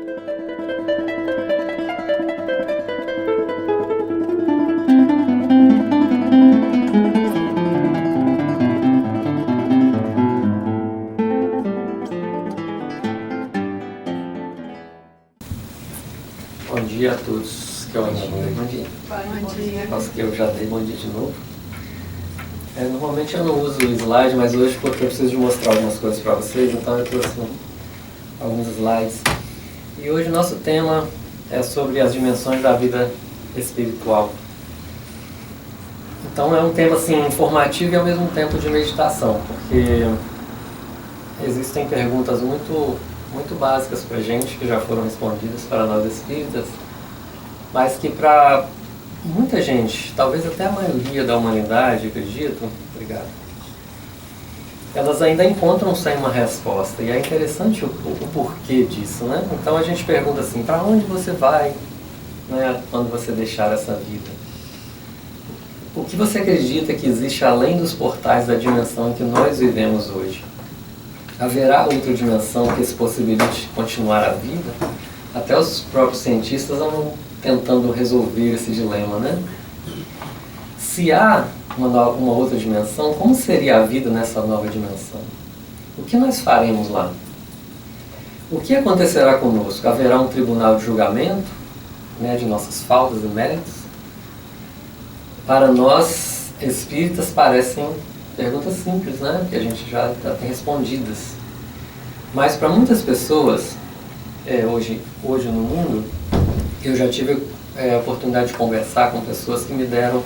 Bom dia a todos que eu ainda não dei bom dia. Bom dia. Posso que eu já dei bom dia de novo. Normalmente eu não uso o slide, mas hoje porque eu preciso de mostrar algumas coisas para vocês, então eu trouxe alguns slides. E hoje o nosso tema é sobre as dimensões da vida espiritual. Então é um tema assim, informativo e ao mesmo tempo de meditação, porque existem perguntas muito básicas para a gente, que já foram respondidas para nós espíritas, mas que para muita gente, talvez até a maioria da humanidade, acredito, obrigado, elas ainda encontram sem uma resposta. E é interessante o porquê disso, né? Então a gente pergunta assim, para onde você vai, né, quando você deixar essa vida? O que você acredita que existe além dos portais da dimensão em que nós vivemos hoje? Haverá outra dimensão que se possibilite continuar a vida? Até os próprios cientistas andam tentando resolver esse dilema, né? Se há uma outra dimensão, como seria a vida nessa nova dimensão? O que nós faremos lá? O que acontecerá conosco? Haverá um tribunal de julgamento, né, de nossas faltas e méritos? Para nós, espíritas, parecem perguntas simples, né? Que a gente já tem respondidas. Mas para muitas pessoas, hoje no mundo, eu já tive a oportunidade de conversar com pessoas que me deram,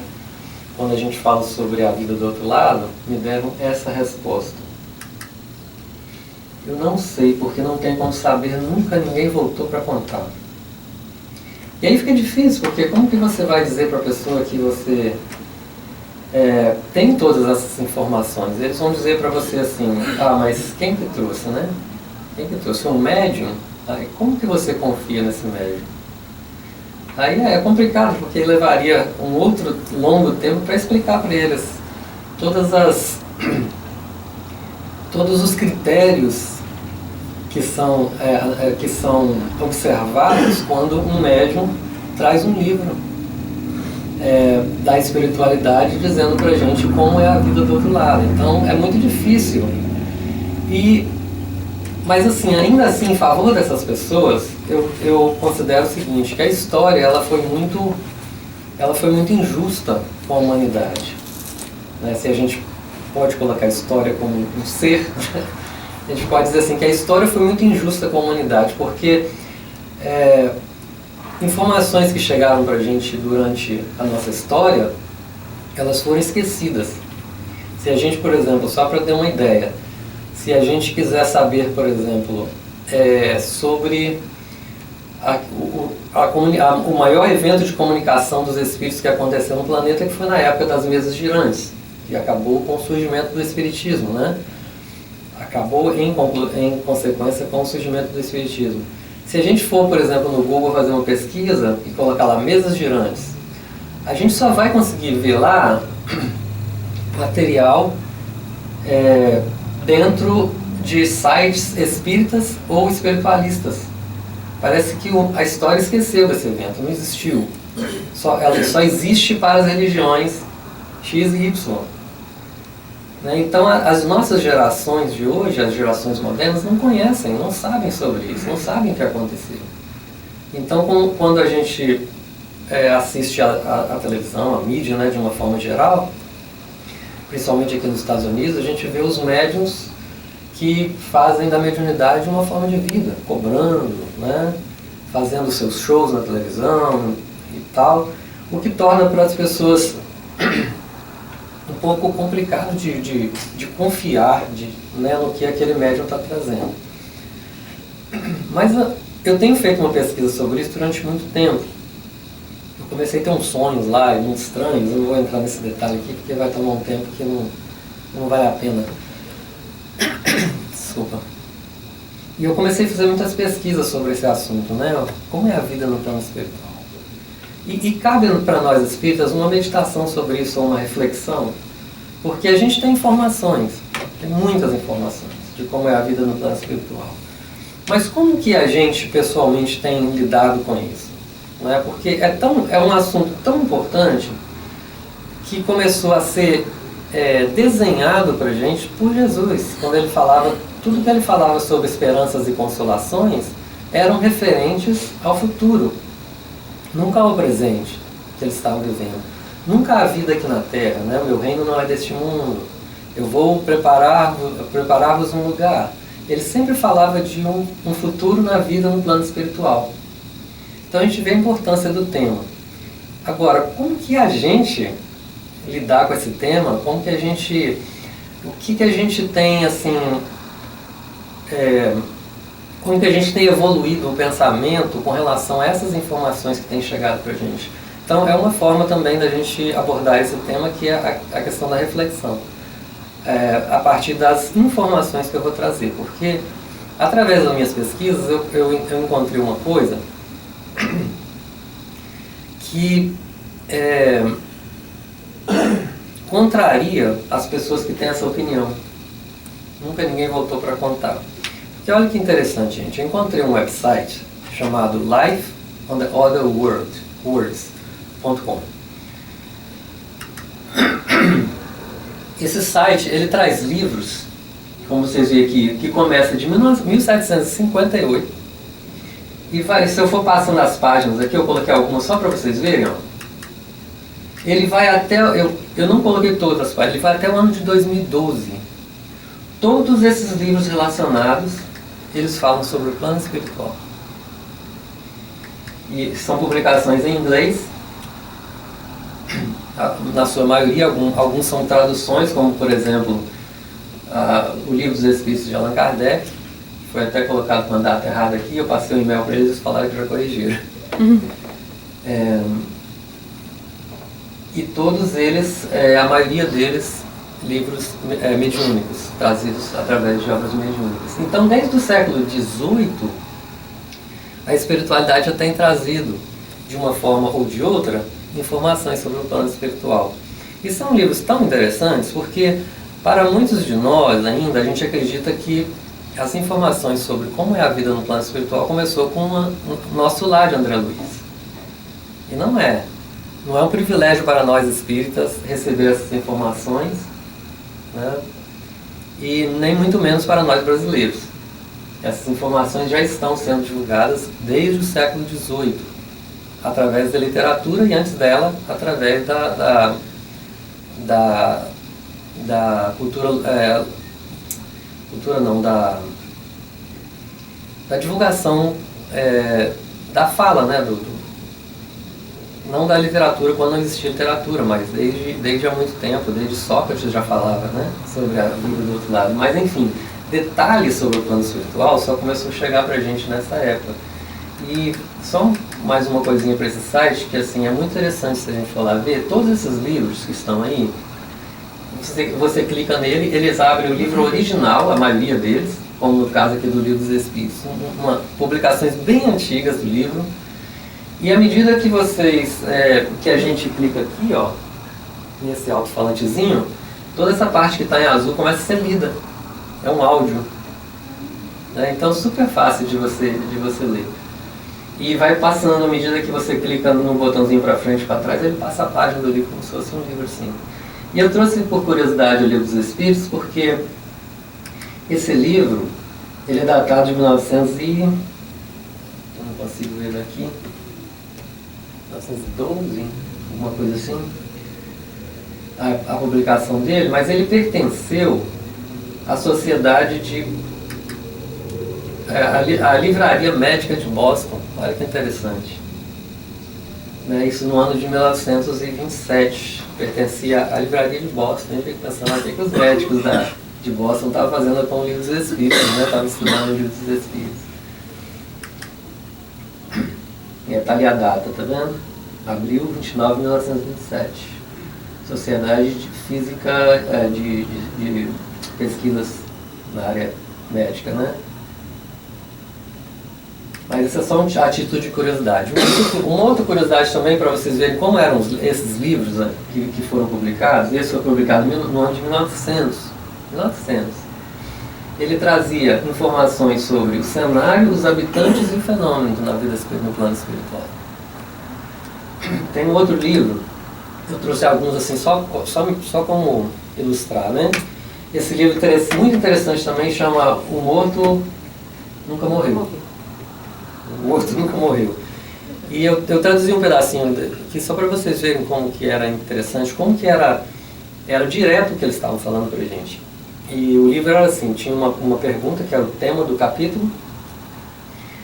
quando a gente fala sobre a vida do outro lado, me deram essa resposta. Eu não sei, porque não tem como saber, nunca ninguém voltou para contar. E aí fica difícil, porque como que você vai dizer para a pessoa que você tem todas essas informações? Eles vão dizer para você assim, mas quem que trouxe, né? Quem que trouxe? Um médium? Aí, como que você confia nesse médium? Aí é complicado, porque levaria um outro longo tempo para explicar para eles todos os critérios que são observados quando um médium traz um livro da espiritualidade dizendo para a gente como é a vida do outro lado. Então é muito difícil. Mas assim, ainda assim, em favor dessas pessoas, eu considero o seguinte, que a história ela foi muito injusta com a humanidade. Né? Se a gente pode colocar a história como um ser, a gente pode dizer assim que a história foi muito injusta com a humanidade, porque informações que chegaram para a gente durante a nossa história, elas foram esquecidas. Se a gente, por exemplo, só para ter uma ideia, se a gente quiser saber, por exemplo, sobre o maior evento de comunicação dos espíritos que aconteceu no planeta, que foi na época das mesas girantes, que acabou com o surgimento do espiritismo, né? Acabou em consequência com o surgimento do espiritismo. Se a gente for, por exemplo, no Google fazer uma pesquisa e colocar lá mesas girantes, a gente só vai conseguir ver lá material dentro de sites espíritas ou espiritualistas. Parece que a história esqueceu desse evento, não existiu. Ela só existe para as religiões X e Y. Né? Então as nossas gerações de hoje, as gerações modernas, não conhecem, não sabem sobre isso, não sabem o que aconteceu. Então quando a gente assiste a televisão, a mídia, né, de uma forma geral, principalmente aqui nos Estados Unidos, a gente vê os médiums que fazem da mediunidade uma forma de vida, cobrando, né, fazendo seus shows na televisão e tal, o que torna para as pessoas um pouco complicado de confiar né, no que aquele médium está trazendo. Mas eu tenho feito uma pesquisa sobre isso durante muito tempo. Eu comecei a ter uns sonhos lá, muito estranhos, eu não vou entrar nesse detalhe aqui porque vai tomar um tempo que não vale a pena. Desculpa. E eu comecei a fazer muitas pesquisas sobre esse assunto, né? Como é a vida no plano espiritual. E cabe para nós espíritas uma meditação sobre isso, ou uma reflexão, porque a gente tem informações, tem muitas informações de como é a vida no plano espiritual. Mas como que a gente pessoalmente tem lidado com isso? Não é? Porque é um assunto tão importante que começou a ser desenhado para a gente por Jesus, quando ele falava, tudo que ele falava sobre esperanças e consolações eram referentes ao futuro, nunca ao presente que eles estavam vivendo, nunca à vida aqui na Terra, né? O meu reino não é deste mundo, eu vou preparar-vos um lugar. Ele sempre falava de um futuro na vida no plano espiritual. Então a gente vê a importância do tema. Agora, como que a gente lidar com esse tema? Como que a gente... O que a gente tem, assim... como que a gente tem evoluído o pensamento com relação a essas informações que têm chegado para a gente? Então é uma forma também da gente abordar esse tema, que é a questão da reflexão. A partir das informações que eu vou trazer. Porque, através das minhas pesquisas, eu encontrei uma coisa que contraria as pessoas que têm essa opinião. Nunca ninguém voltou para contar. Porque olha que interessante, gente. Eu encontrei um website chamado Life on the Other Words.com. Esse site, ele traz livros, como vocês veem aqui, que começa de 1758 e vai, se eu for passando as páginas aqui, eu coloquei algumas só para vocês verem, ó. Ele vai até, eu não coloquei todas as páginas, ele vai até o ano de 2012. Todos esses livros relacionados, eles falam sobre o plano espiritual. E são publicações em inglês, na sua maioria, alguns são traduções, como por exemplo, o Livro dos Espíritos de Allan Kardec, foi até colocado com a data errada aqui, eu passei um e-mail para eles e falaram que já corrigiram. E todos eles, a maioria deles, livros mediúnicos, trazidos através de obras mediúnicas. Então, desde o século XVIII, a espiritualidade já tem trazido, de uma forma ou de outra, informações sobre o plano espiritual. E são livros tão interessantes porque, para muitos de nós ainda, a gente acredita que as informações sobre como é a vida no plano espiritual começou com o nosso lar de André Luiz. E não é. Não é um privilégio para nós espíritas receber essas informações, né? E nem muito menos para nós brasileiros. Essas informações já estão sendo divulgadas desde o século XVIII, através da literatura e antes dela, através da cultura, da divulgação da fala, né, não da literatura quando não existia literatura, mas desde há muito tempo, desde Sócrates já falava, né, sobre a vida do outro lado. Mas enfim, detalhes sobre o plano espiritual só começou a chegar pra gente nessa época. E só mais uma coisinha para esse site, que assim, é muito interessante se a gente for lá ver, todos esses livros que estão aí, você clica nele, eles abrem o livro original, a maioria deles, como no caso aqui do Livro dos Espíritos, publicações bem antigas do livro. E à medida que que a gente clica aqui, ó, nesse alto-falantezinho, toda essa parte que está em azul começa a ser lida. É um áudio, né? Então super fácil de você ler. E vai passando, à medida que você clica no botãozinho para frente e para trás, ele passa a página do livro como se fosse um livro assim. E eu trouxe por curiosidade o Livro dos Espíritos porque esse livro, ele é datado de 1900 e... eu não consigo ver daqui... 1912, alguma coisa assim, a publicação dele, mas ele pertenceu à sociedade a Livraria Médica de Boston. Olha que interessante, né? Isso no ano de 1927, pertencia à Livraria de Boston. Eu fico pensando aqui que os médicos de Boston estavam fazendo com o Livro dos Espíritos, né? Estavam estudando o Livro dos Espíritos. E está ali a data, tá vendo? Abril 29 de 1927. Sociedade de Física, de Pesquisas na área médica, né? Mas isso é só a título de curiosidade. Uma outra curiosidade também, para vocês verem como eram esses livros, né, que foram publicados. Esse foi publicado no ano de 1900. ele trazia informações sobre o cenário, os habitantes e o fenômeno na vida no plano espiritual. Tem um outro livro, eu trouxe alguns assim só como ilustrar, né? Esse livro muito interessante também chama O Morto Nunca Morreu. O Morto Nunca Morreu. E eu traduzi um pedacinho aqui só para vocês verem como que era interessante, como que era direto o que eles estavam falando para a gente. E o livro era assim, tinha uma pergunta que era o tema do capítulo,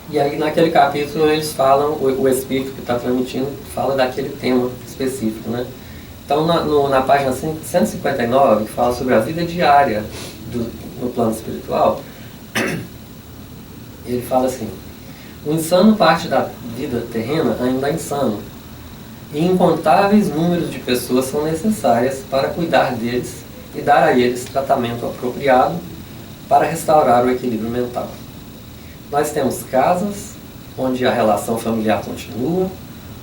e aí naquele capítulo eles falam, o espírito que está transmitindo fala daquele tema específico, né? Então na página 159, que fala sobre a vida diária no plano espiritual, ele fala assim: o insano parte da vida terrena ainda é insano, e incontáveis números de pessoas são necessárias para cuidar deles e dar a eles tratamento apropriado para restaurar o equilíbrio mental. Nós temos casas onde a relação familiar continua,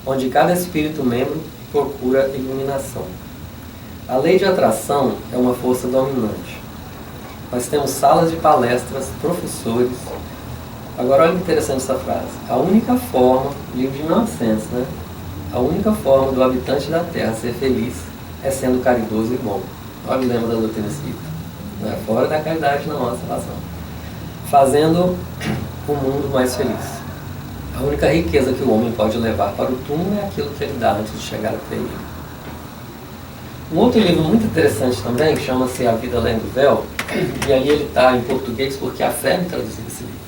onde cada espírito membro procura iluminação. A lei de atração é uma força dominante. Nós temos salas de palestras, professores. Agora olha que interessante essa frase. A única forma, livro de 1900, né? A única forma do habitante da Terra ser feliz é sendo caridoso e bom. Olha o lema da doutrina espírita. Não é fora da caridade na nossa relação. Fazendo o mundo mais feliz. A única riqueza que o homem pode levar para o túmulo é aquilo que ele dá antes de chegar até ele. Um outro livro muito interessante também, que chama-se A Vida Além do Véu, e aí ele está em português porque a fé me traduziu esse livro.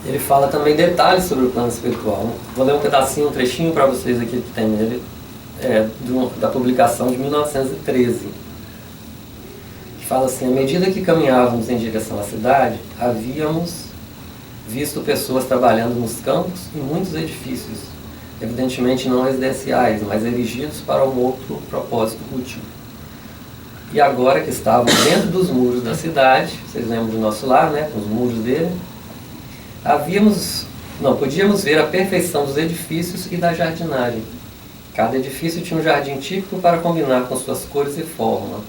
Ele fala também detalhes sobre o plano espiritual. Vou ler um pedacinho, um trechinho para vocês aqui que tem nele, da publicação de 1913, que fala assim: à medida que caminhávamos em direção à cidade, havíamos visto pessoas trabalhando nos campos e muitos edifícios, evidentemente não residenciais, mas erigidos para um outro propósito útil. E agora que estávamos dentro dos muros da cidade, vocês lembram do nosso lar, né, com os muros dele, podíamos ver a perfeição dos edifícios e da jardinagem. Cada edifício tinha um jardim típico para combinar com suas cores e forma.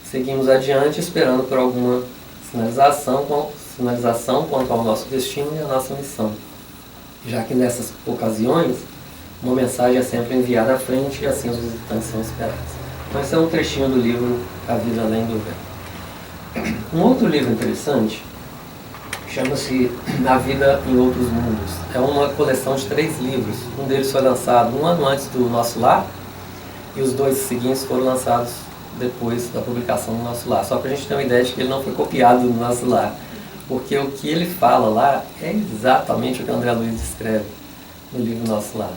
Seguimos adiante esperando por alguma sinalização quanto ao nosso destino e à nossa missão, já que nessas ocasiões uma mensagem é sempre enviada à frente e assim os visitantes são esperados. Então esse é um trechinho do livro A Vida Além do Véu. Um outro livro interessante chama-se A Vida em Outros Mundos. É uma coleção de 3 livros. Um deles foi lançado um ano antes do Nosso Lar e os 2 seguintes foram lançados depois da publicação do Nosso Lar. Só para a gente ter uma ideia de que ele não foi copiado do Nosso Lar, porque o que ele fala lá é exatamente o que o André Luiz escreve no livro Nosso Lar,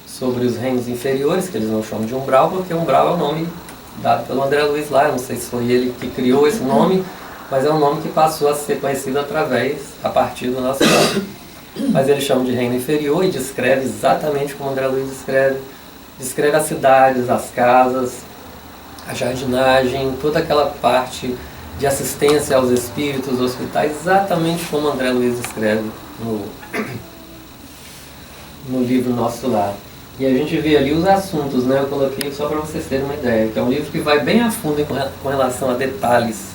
sobre os reinos inferiores, que eles não chamam de umbral, porque umbral é o nome dado pelo André Luiz lá. Eu não sei se foi ele que criou esse nome, mas é um nome que passou a ser conhecido a partir do Nosso Lar. Mas ele chama de reino inferior e descreve exatamente como o André Luiz descreve. Descreve as cidades, as casas, a jardinagem, toda aquela parte de assistência aos espíritos, hospitais, exatamente como André Luiz escreve no livro Nosso Lar. E a gente vê ali os assuntos, né? Eu coloquei só para vocês terem uma ideia, que é um livro que vai bem a fundo com relação a detalhes,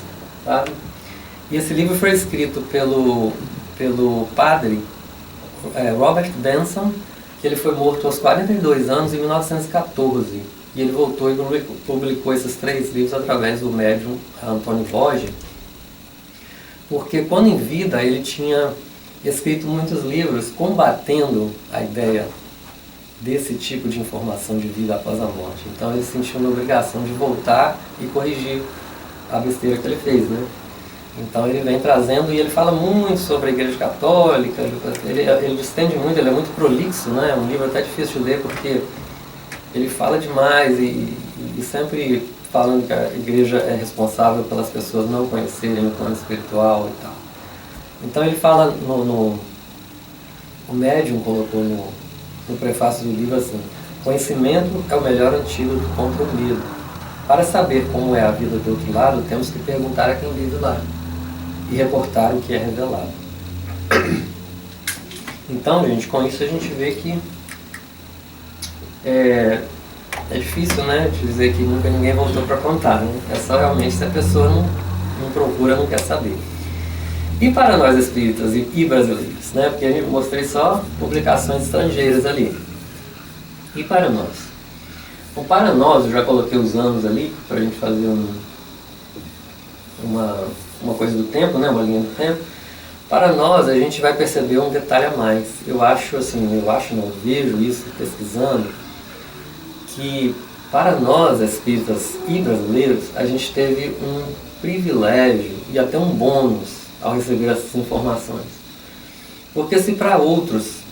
sabe? E esse livro foi escrito pelo padre Robert Benson, que ele foi morto aos 42 anos em 1914. E ele voltou e publicou esses 3 livros através do médium Antônio Voge, porque quando em vida ele tinha escrito muitos livros combatendo a ideia desse tipo de informação de vida após a morte. Então ele sentiu uma obrigação de voltar e corrigir a besteira que ele fez, né? Então ele vem trazendo, e ele fala muito sobre a Igreja Católica, ele estende muito, ele é muito prolixo, né? É um livro até difícil de ler porque ele fala demais e sempre falando que a igreja é responsável pelas pessoas não conhecerem o plano espiritual e tal. Então ele fala, o médium colocou no prefácio do livro assim: conhecimento é o melhor antídoto contra o medo. Para saber como é a vida do outro lado, temos que perguntar a quem vive lá e reportar o que é revelado. Então, gente, com isso a gente vê que é difícil, né, de dizer que nunca ninguém voltou para contar, né? É só realmente se a pessoa não procura, não quer saber. E para nós espíritas e brasileiros, né? Porque eu mostrei só publicações estrangeiras ali. E para nós? Bom, para nós, eu já coloquei os anos ali, para a gente fazer uma coisa do tempo, né? Uma linha do tempo. Para nós, a gente vai perceber um detalhe a mais. Eu vejo isso pesquisando, que para nós, espíritas e brasileiros, a gente teve um privilégio e até um bônus ao receber essas informações. Porque se para outros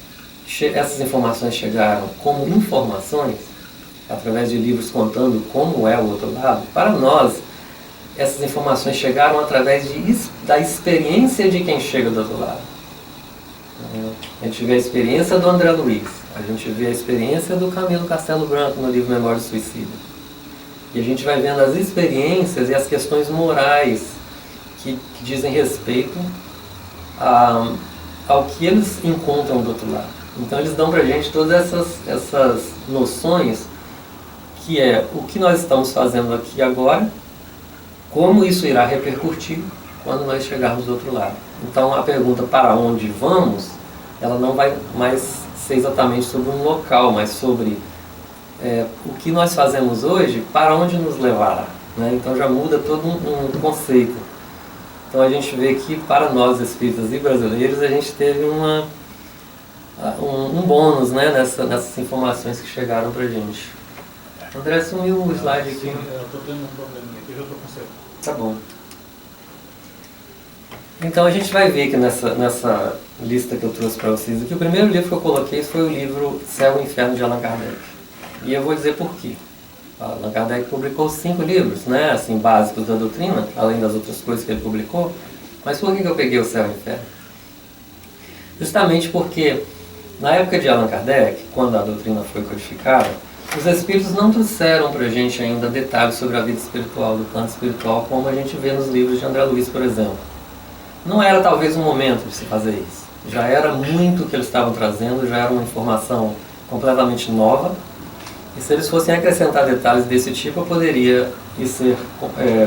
essas informações chegaram como informações, através de livros contando como é o outro lado, para nós essas informações chegaram através da experiência de quem chega do outro lado. A gente vê a experiência do André Luiz, a gente vê a experiência do Camilo Castelo Branco no livro Memória do Suicida. E a gente vai vendo as experiências e as questões morais que dizem respeito ao que eles encontram do outro lado. Então eles dão pra gente todas essas noções, que é o que nós estamos fazendo aqui agora, como isso irá repercutir quando nós chegarmos do outro lado. Então a pergunta para onde vamos, ela não vai mais ser exatamente sobre um local, mas sobre o que nós fazemos hoje, para onde nos levará, né? Então já muda todo um conceito. Então a gente vê que para nós espíritas e brasileiros a gente teve um bônus, né, nessas informações que chegaram para a gente. André, sumiu o slide aqui. Sim, eu estou tendo um probleminha aqui, eu já estou com você. Tá bom. Então a gente vai ver que nessa lista que eu trouxe para vocês aqui, o primeiro livro que eu coloquei foi o livro Céu e Inferno de Allan Kardec. E eu vou dizer por quê. Allan Kardec publicou 5 livros, né, assim, básicos da doutrina, além das outras coisas que ele publicou. Mas por que eu peguei o Céu e o Inferno? Justamente porque, na época de Allan Kardec, quando a doutrina foi codificada, os espíritos não trouxeram para a gente ainda detalhes sobre a vida espiritual, do plano espiritual, como a gente vê nos livros de André Luiz, por exemplo. Não era talvez um momento de se fazer isso. Já era muito o que eles estavam trazendo, já era uma informação completamente nova. E se eles fossem acrescentar detalhes desse tipo, eu poderia ser,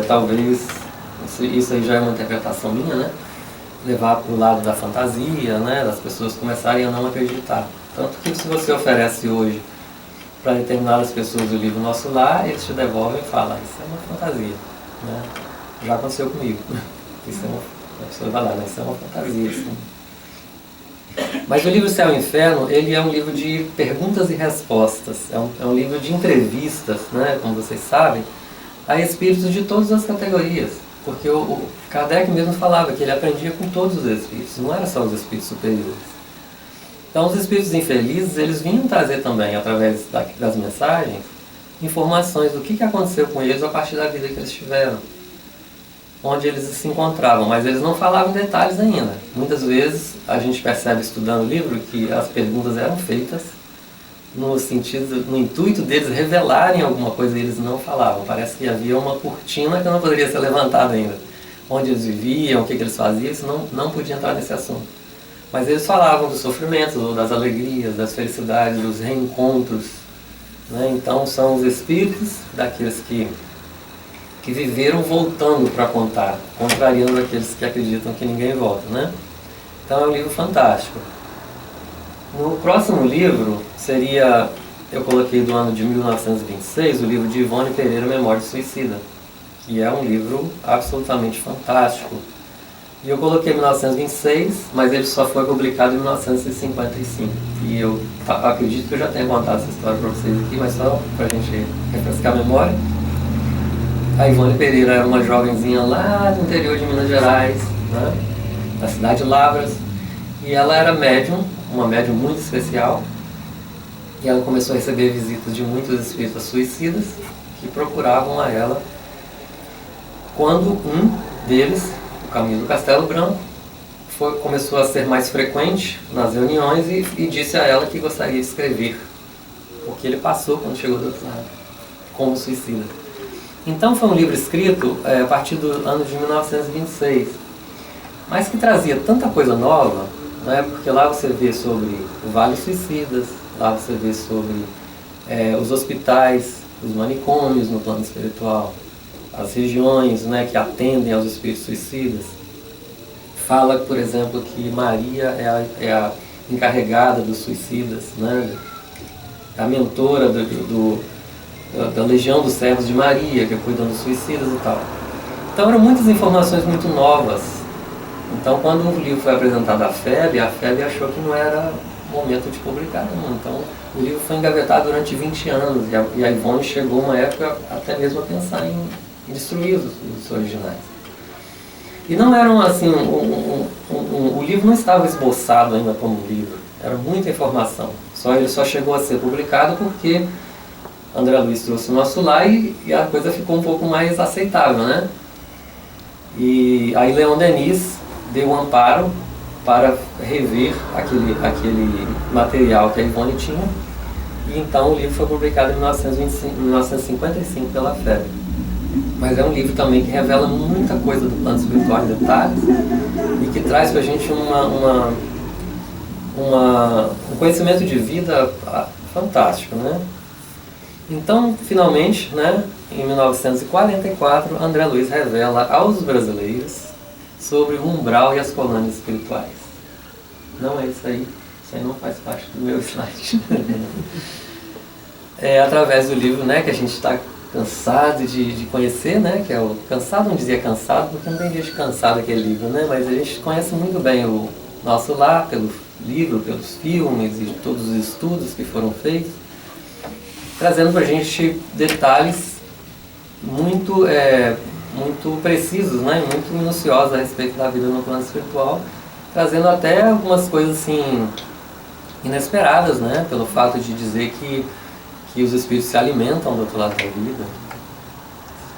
talvez, isso aí já é uma interpretação minha, né? Levar para o lado da fantasia, né? Das pessoas começarem a não acreditar. Tanto que se você oferece hoje para determinadas pessoas o livro Nosso Lar, eles te devolvem e falam, isso é uma fantasia, né? Já aconteceu comigo. Isso é a pessoa vai lá, né? Isso é uma fantasia. Assim. Mas o livro Céu e Inferno, ele é um livro de perguntas e respostas. É um livro de entrevistas, né? Como vocês sabem, a espíritos de todas as categorias. Porque o Kardec mesmo falava que ele aprendia com todos os espíritos, não era só os espíritos superiores. Então os espíritos infelizes, eles vinham trazer também, através das mensagens, informações do que aconteceu com eles a partir da vida que eles tiveram, onde eles se encontravam, mas eles não falavam em detalhes ainda. Muitas vezes a gente percebe estudando o livro que as perguntas eram feitas no intuito deles revelarem alguma coisa e eles não falavam. Parece que havia uma cortina que não poderia ser levantada ainda. Onde eles viviam, o que eles faziam, isso não podia entrar nesse assunto. Mas eles falavam dos sofrimentos, ou das alegrias, das felicidades, dos reencontros, né? Então são os espíritos daqueles que viveram voltando para contar, contrariando aqueles que acreditam que ninguém volta, né? Então é um livro fantástico. No próximo livro seria, eu coloquei do ano de 1926, o livro de Ivone Pereira, Memória do Suicida, que é um livro absolutamente fantástico. E eu coloquei 1926, mas ele só foi publicado em 1955. E eu acredito que eu já tenha contado essa história para vocês aqui, mas só para a gente refrescar a memória. A Ivone Pereira era uma jovenzinha lá do interior de Minas Gerais, né, da cidade de Lavras, e ela era médium, uma médium muito especial, e ela começou a receber visitas de muitos espíritas suicidas que procuravam a ela, quando um deles, o Camilo Castelo Branco, começou a ser mais frequente nas reuniões e disse a ela que gostaria de escrever o que ele passou quando chegou do outro lado, como suicida. Então foi um livro escrito a partir do ano de 1926, mas que trazia tanta coisa nova, né, porque lá você vê sobre o Vale Suicidas, lá você vê sobre os hospitais, os manicômios no plano espiritual, as regiões, né, que atendem aos espíritos suicidas. fala, por exemplo, que Maria é a encarregada dos suicidas, né? A mentora da Legião dos Servos de Maria, que cuidam dos suicidas e tal. Então eram muitas informações muito novas. Então quando o livro foi apresentado à FEB, a FEB achou que não era momento de publicar, não. Então o livro foi engavetado durante 20 anos e a Ivone chegou uma época até mesmo a pensar em destruir os originais. E não eram assim, o livro não estava esboçado ainda como livro, era muita informação. Ele só chegou a ser publicado porque André Luiz trouxe o nosso lar e a coisa ficou um pouco mais aceitável, né? E aí Leon Denis deu um amparo para rever aquele material que a Ivone tinha, e então o livro foi publicado em 1955 pela FEB. Mas é um livro também que revela muita coisa do plano espiritual em detalhes e que traz para a gente um conhecimento de vida fantástico, né? Então, finalmente, né, em 1944, André Luiz revela aos brasileiros sobre o umbral e as colônias espirituais. Não é isso aí não faz parte do meu slide. É através do livro, né, que a gente está cansado de conhecer, né, que é o cansado, não dizia cansado, porque não tem jeito de cansado aquele livro, né, mas a gente conhece muito bem o nosso lar, pelo livro, pelos filmes e todos os estudos que foram feitos, trazendo para a gente detalhes muito precisos, né, muito minuciosos a respeito da vida no plano espiritual, trazendo até algumas coisas assim inesperadas, né, pelo fato de dizer que os espíritos se alimentam do outro lado da vida,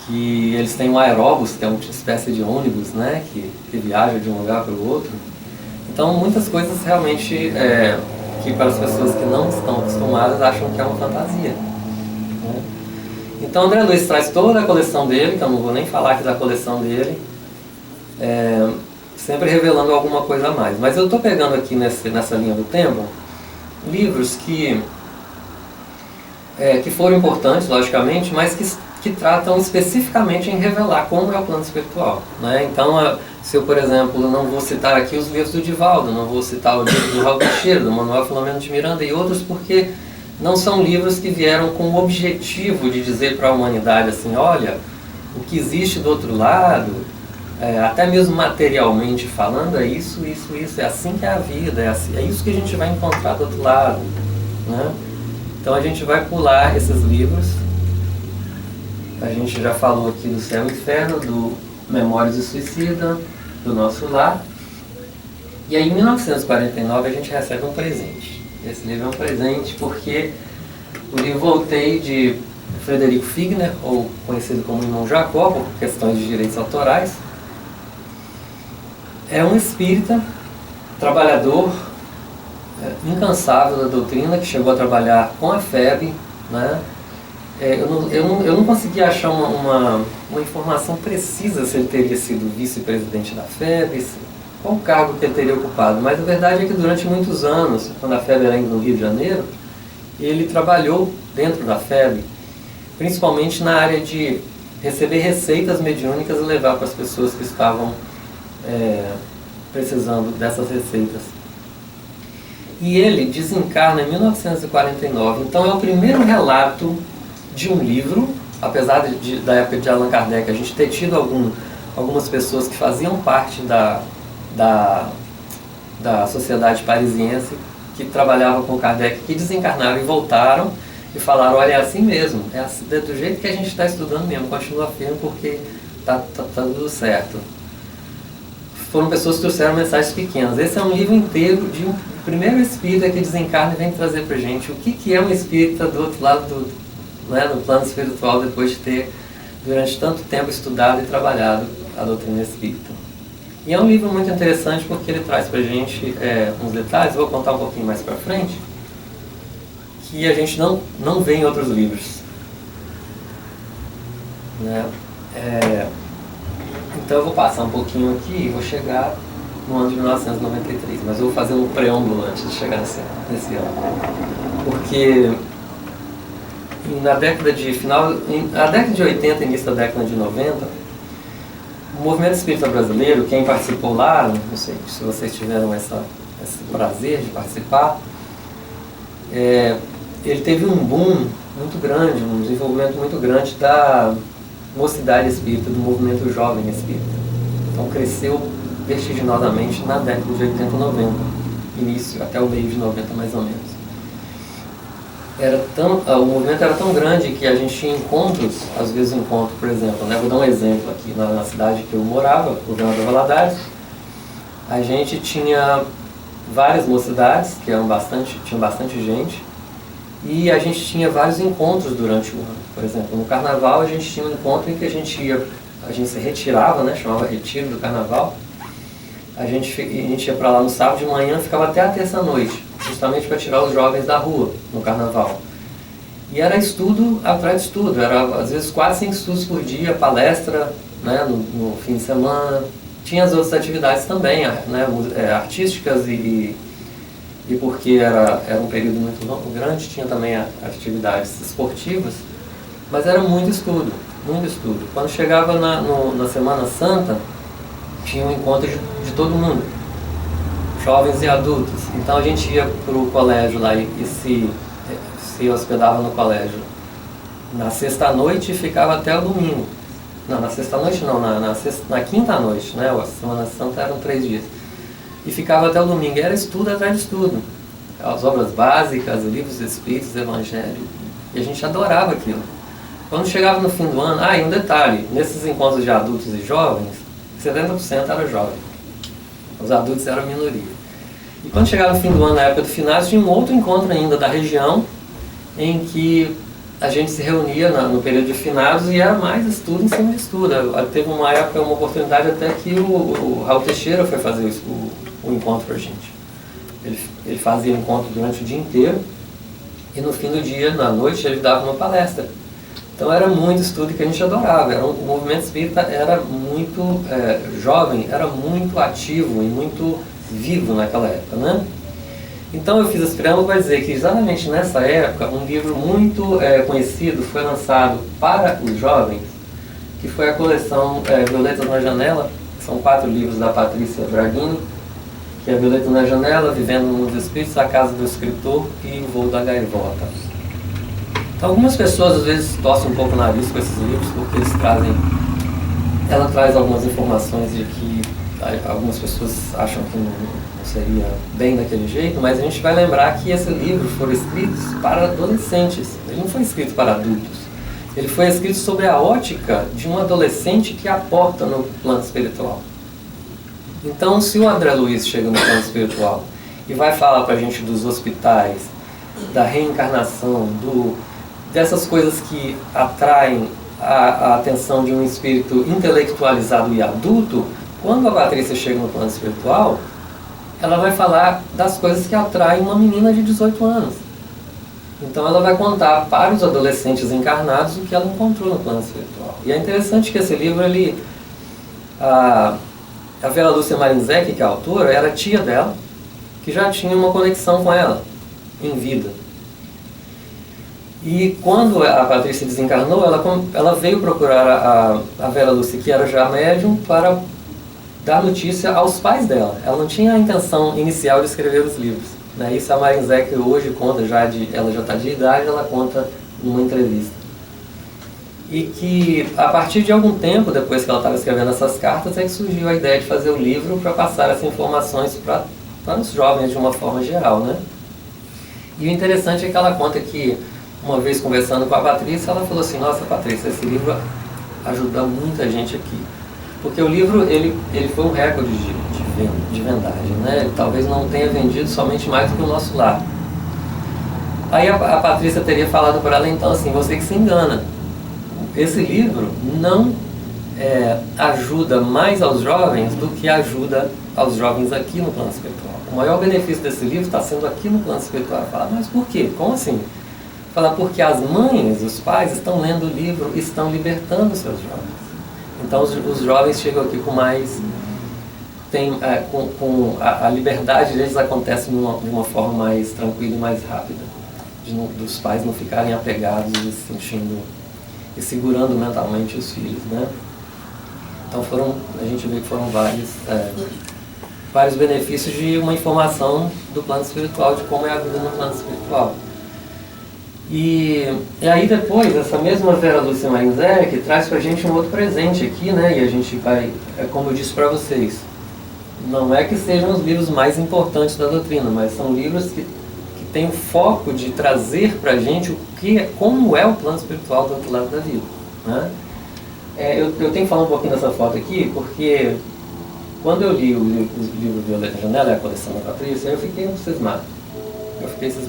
que eles têm um aeróbus, que é uma espécie de ônibus, né, que viaja de um lugar para o outro. Então muitas coisas realmente que para as pessoas que não estão acostumadas acham que é uma fantasia, né? Então André Luiz traz toda a coleção dele, que eu não vou nem falar aqui da coleção dele, sempre revelando alguma coisa a mais. Mas eu estou pegando aqui nessa linha do tempo livros que foram importantes, logicamente, mas que tratam especificamente em revelar como é o plano espiritual, né? Então, se eu, por exemplo, não vou citar aqui os livros do Divaldo, não vou citar o livro do Raul Teixeira, do Manuel Filomeno de Miranda e outros, porque não são livros que vieram com o objetivo de dizer para a humanidade assim, olha, o que existe do outro lado, até mesmo materialmente falando, é isso, é assim que é a vida, é isso que a gente vai encontrar do outro lado, né? Então a gente vai pular esses livros. A gente já falou aqui do Céu e Inferno, do Memórias do Suicida, do Nosso Lar. E aí em 1949 a gente recebe um presente. Esse livro é um presente porque o livro Voltei, de Frederico Figner, ou conhecido como Irmão Jacó, por questões de direitos autorais. É um espírita, trabalhador, incansável da doutrina, que chegou a trabalhar com a FEB, né? Eu não consegui achar uma informação precisa se ele teria sido vice-presidente da FEB, qual cargo que ele teria ocupado, mas a verdade é que durante muitos anos, quando a FEB era ainda no Rio de Janeiro, ele trabalhou dentro da FEB, principalmente na área de receber receitas mediúnicas e levar para as pessoas que estavam precisando dessas receitas. E ele desencarna em 1949, então é o primeiro relato de um livro, apesar da época de Allan Kardec a gente ter tido algumas pessoas que faziam parte da sociedade parisiense, que trabalhavam com Kardec, que desencarnaram e voltaram e falaram, olha, é assim mesmo, é do jeito que a gente está estudando mesmo, continua firme porque está tudo certo. Foram pessoas que trouxeram mensagens pequenas. Esse é um livro inteiro de um primeiro espírita que desencarna e vem trazer pra gente o que é um espírita do outro lado do plano espiritual, depois de ter durante tanto tempo estudado e trabalhado a doutrina espírita. E é um livro muito interessante porque ele traz pra gente uns detalhes, vou contar um pouquinho mais pra frente, que a gente não vê em outros livros, né? Então eu vou passar um pouquinho aqui e vou chegar no ano de 1993, mas eu vou fazer um preâmbulo antes de chegar nesse ano. Porque na década de 80 e início da década de 90, O movimento espírita brasileiro, quem participou lá, não sei se vocês tiveram esse prazer de participar, ele teve um boom muito grande, um desenvolvimento muito grande da mocidade espírita, do movimento jovem espírita. Então cresceu vertiginosamente na década de 80 e 90, início até o meio de 90 mais ou menos. O movimento era tão grande que a gente tinha encontros, às vezes por exemplo, né? Vou dar um exemplo aqui, na cidade que eu morava, Governador Valadares, a gente tinha várias mocidades, que tinha bastante gente, e a gente tinha vários encontros durante o ano. Por exemplo, no Carnaval a gente tinha um encontro em que a gente se retirava, né? Chamava Retiro do Carnaval. A gente ia para lá no sábado de manhã, ficava até a terça-noite, justamente para tirar os jovens da rua no Carnaval. E era estudo atrás de estudo, era às vezes quase 5 estudos por dia, palestra, né, no fim de semana. Tinha as outras atividades também, né, artísticas e porque era um período muito grande, tinha também atividades esportivas, mas era muito estudo, muito estudo. Quando chegava na Semana Santa, tinha um encontro de todo mundo, jovens e adultos. Então a gente ia para o colégio lá e se hospedava no colégio na sexta-noite e ficava até o domingo. Não, na sexta-noite não, na quinta-noite, né? A Semana Santa eram 3 dias. E ficava até o domingo. E era estudo atrás de estudo. As obras básicas, os livros espíritos, evangelho. E a gente adorava aquilo. Quando chegava no fim do ano, e um detalhe, nesses encontros de adultos e jovens, 70% era jovem. Os adultos eram a minoria. E quando chegava no fim do ano, na época do finado, tinha um outro encontro ainda da região, em que a gente se reunia no período de finados e era mais estudo em cima de estudo. Teve uma época, uma oportunidade até que o Raul Teixeira foi fazer o encontro para a gente. Ele fazia o encontro durante o dia inteiro e no fim do dia, na noite, ele dava uma palestra. Então era muito estudo que a gente adorava. O movimento espírita era muito jovem, era muito ativo e muito vivo naquela época, né? Então eu fiz esse preâmbulo para dizer que exatamente nessa época um livro muito conhecido foi lançado para os jovens, que foi a coleção Violetas na Janela. São 4 livros da Patrícia Braghini, que é Violetas na Janela, Vivendo no Mundo dos Espíritos, A Casa do Escritor e O Voo da Gaivota. Então algumas pessoas às vezes torcem um pouco o nariz com esses livros, porque ela traz algumas informações de que algumas pessoas acham que não seria bem daquele jeito, mas a gente vai lembrar que esse livro foi escrito para adolescentes, ele não foi escrito para adultos. Ele foi escrito sobre a ótica de um adolescente que aporta no plano espiritual. Então, se o André Luiz chega no plano espiritual e vai falar para a gente dos hospitais, da reencarnação, dessas coisas que atraem a atenção de um espírito intelectualizado e adulto, quando a Patrícia chega no plano espiritual, ela vai falar das coisas que atraem uma menina de 18 anos. Então ela vai contar para os adolescentes encarnados o que ela encontrou no plano espiritual. E é interessante que esse livro, a Vera Lúcia Marinzec, que é a autora, era tia dela, que já tinha uma conexão com ela, em vida. E quando a Patrícia desencarnou, ela veio procurar a Vera Lúcia, que era já médium, para dar notícia aos pais dela. Ela não tinha a intenção inicial de escrever os livros, né? Isso a Marinzec hoje conta, ela já está de idade, ela conta numa entrevista. E que a partir de algum tempo, depois que ela estava escrevendo essas cartas, é que surgiu a ideia de fazer o livro para passar essas informações para os jovens de uma forma geral, né? E o interessante é que ela conta que, uma vez conversando com a Patrícia, ela falou assim: nossa, Patrícia, esse livro ajuda muita gente aqui. Porque o livro, ele foi um recorde de vendagem, né? Ele talvez não tenha vendido somente mais do que o Nosso Lar. Aí a Patrícia teria falado para ela, então, assim: você que se engana. Esse livro não ajuda mais aos jovens do que ajuda aos jovens aqui no plano espiritual. O maior benefício desse livro está sendo aqui no plano espiritual. Fala, mas por quê? Como assim? Fala, porque as mães, os pais estão lendo o livro e estão libertando os seus jovens. Então os jovens chegam aqui com mais... a liberdade deles acontece de uma forma mais tranquila e mais rápida. Dos pais não ficarem apegados e sentindo... e segurando mentalmente os filhos, né? Então a gente vê que foram vários benefícios de uma informação do plano espiritual, de como é a vida no plano espiritual. E aí depois, essa mesma Vera Lúcia Marinzec traz pra gente um outro presente aqui, né? E a gente vai, como eu disse para vocês, não é que sejam os livros mais importantes da doutrina, mas são livros que têm o foco de trazer pra gente como é o plano espiritual do outro lado da vida, né? Eu tenho que falar um pouquinho dessa foto aqui, porque quando eu li o livro Violeta Janela, a coleção da Patrícia, eu fiquei cismado. Eu falei, esses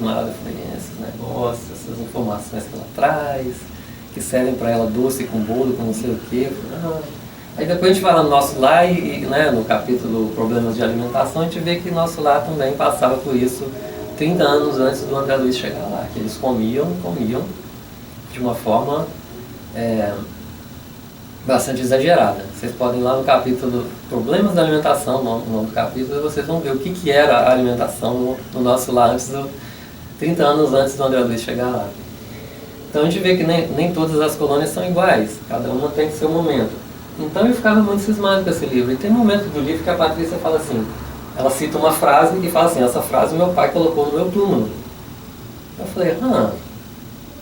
negócios, essas informações que ela traz, que servem para ela doce com bolo, com não sei o quê. Aí depois a gente vai lá no nosso lar né, no capítulo Problemas de Alimentação, a gente vê que nosso lar também passava por isso 30 anos antes do André Luiz chegar lá, que eles comiam de uma forma bastante exagerada. Vocês podem ir lá no capítulo Problemas da Alimentação, no nome do capítulo, e vocês vão ver o que era a alimentação no nosso lar 30 anos antes do André Luiz chegar lá. Então a gente vê que nem todas as colônias são iguais, cada uma tem seu momento. Então eu ficava muito cismado com esse livro. E tem um momento do livro que a Patrícia fala assim, ela cita uma frase e fala assim, essa frase meu pai colocou no meu túmulo. Eu falei,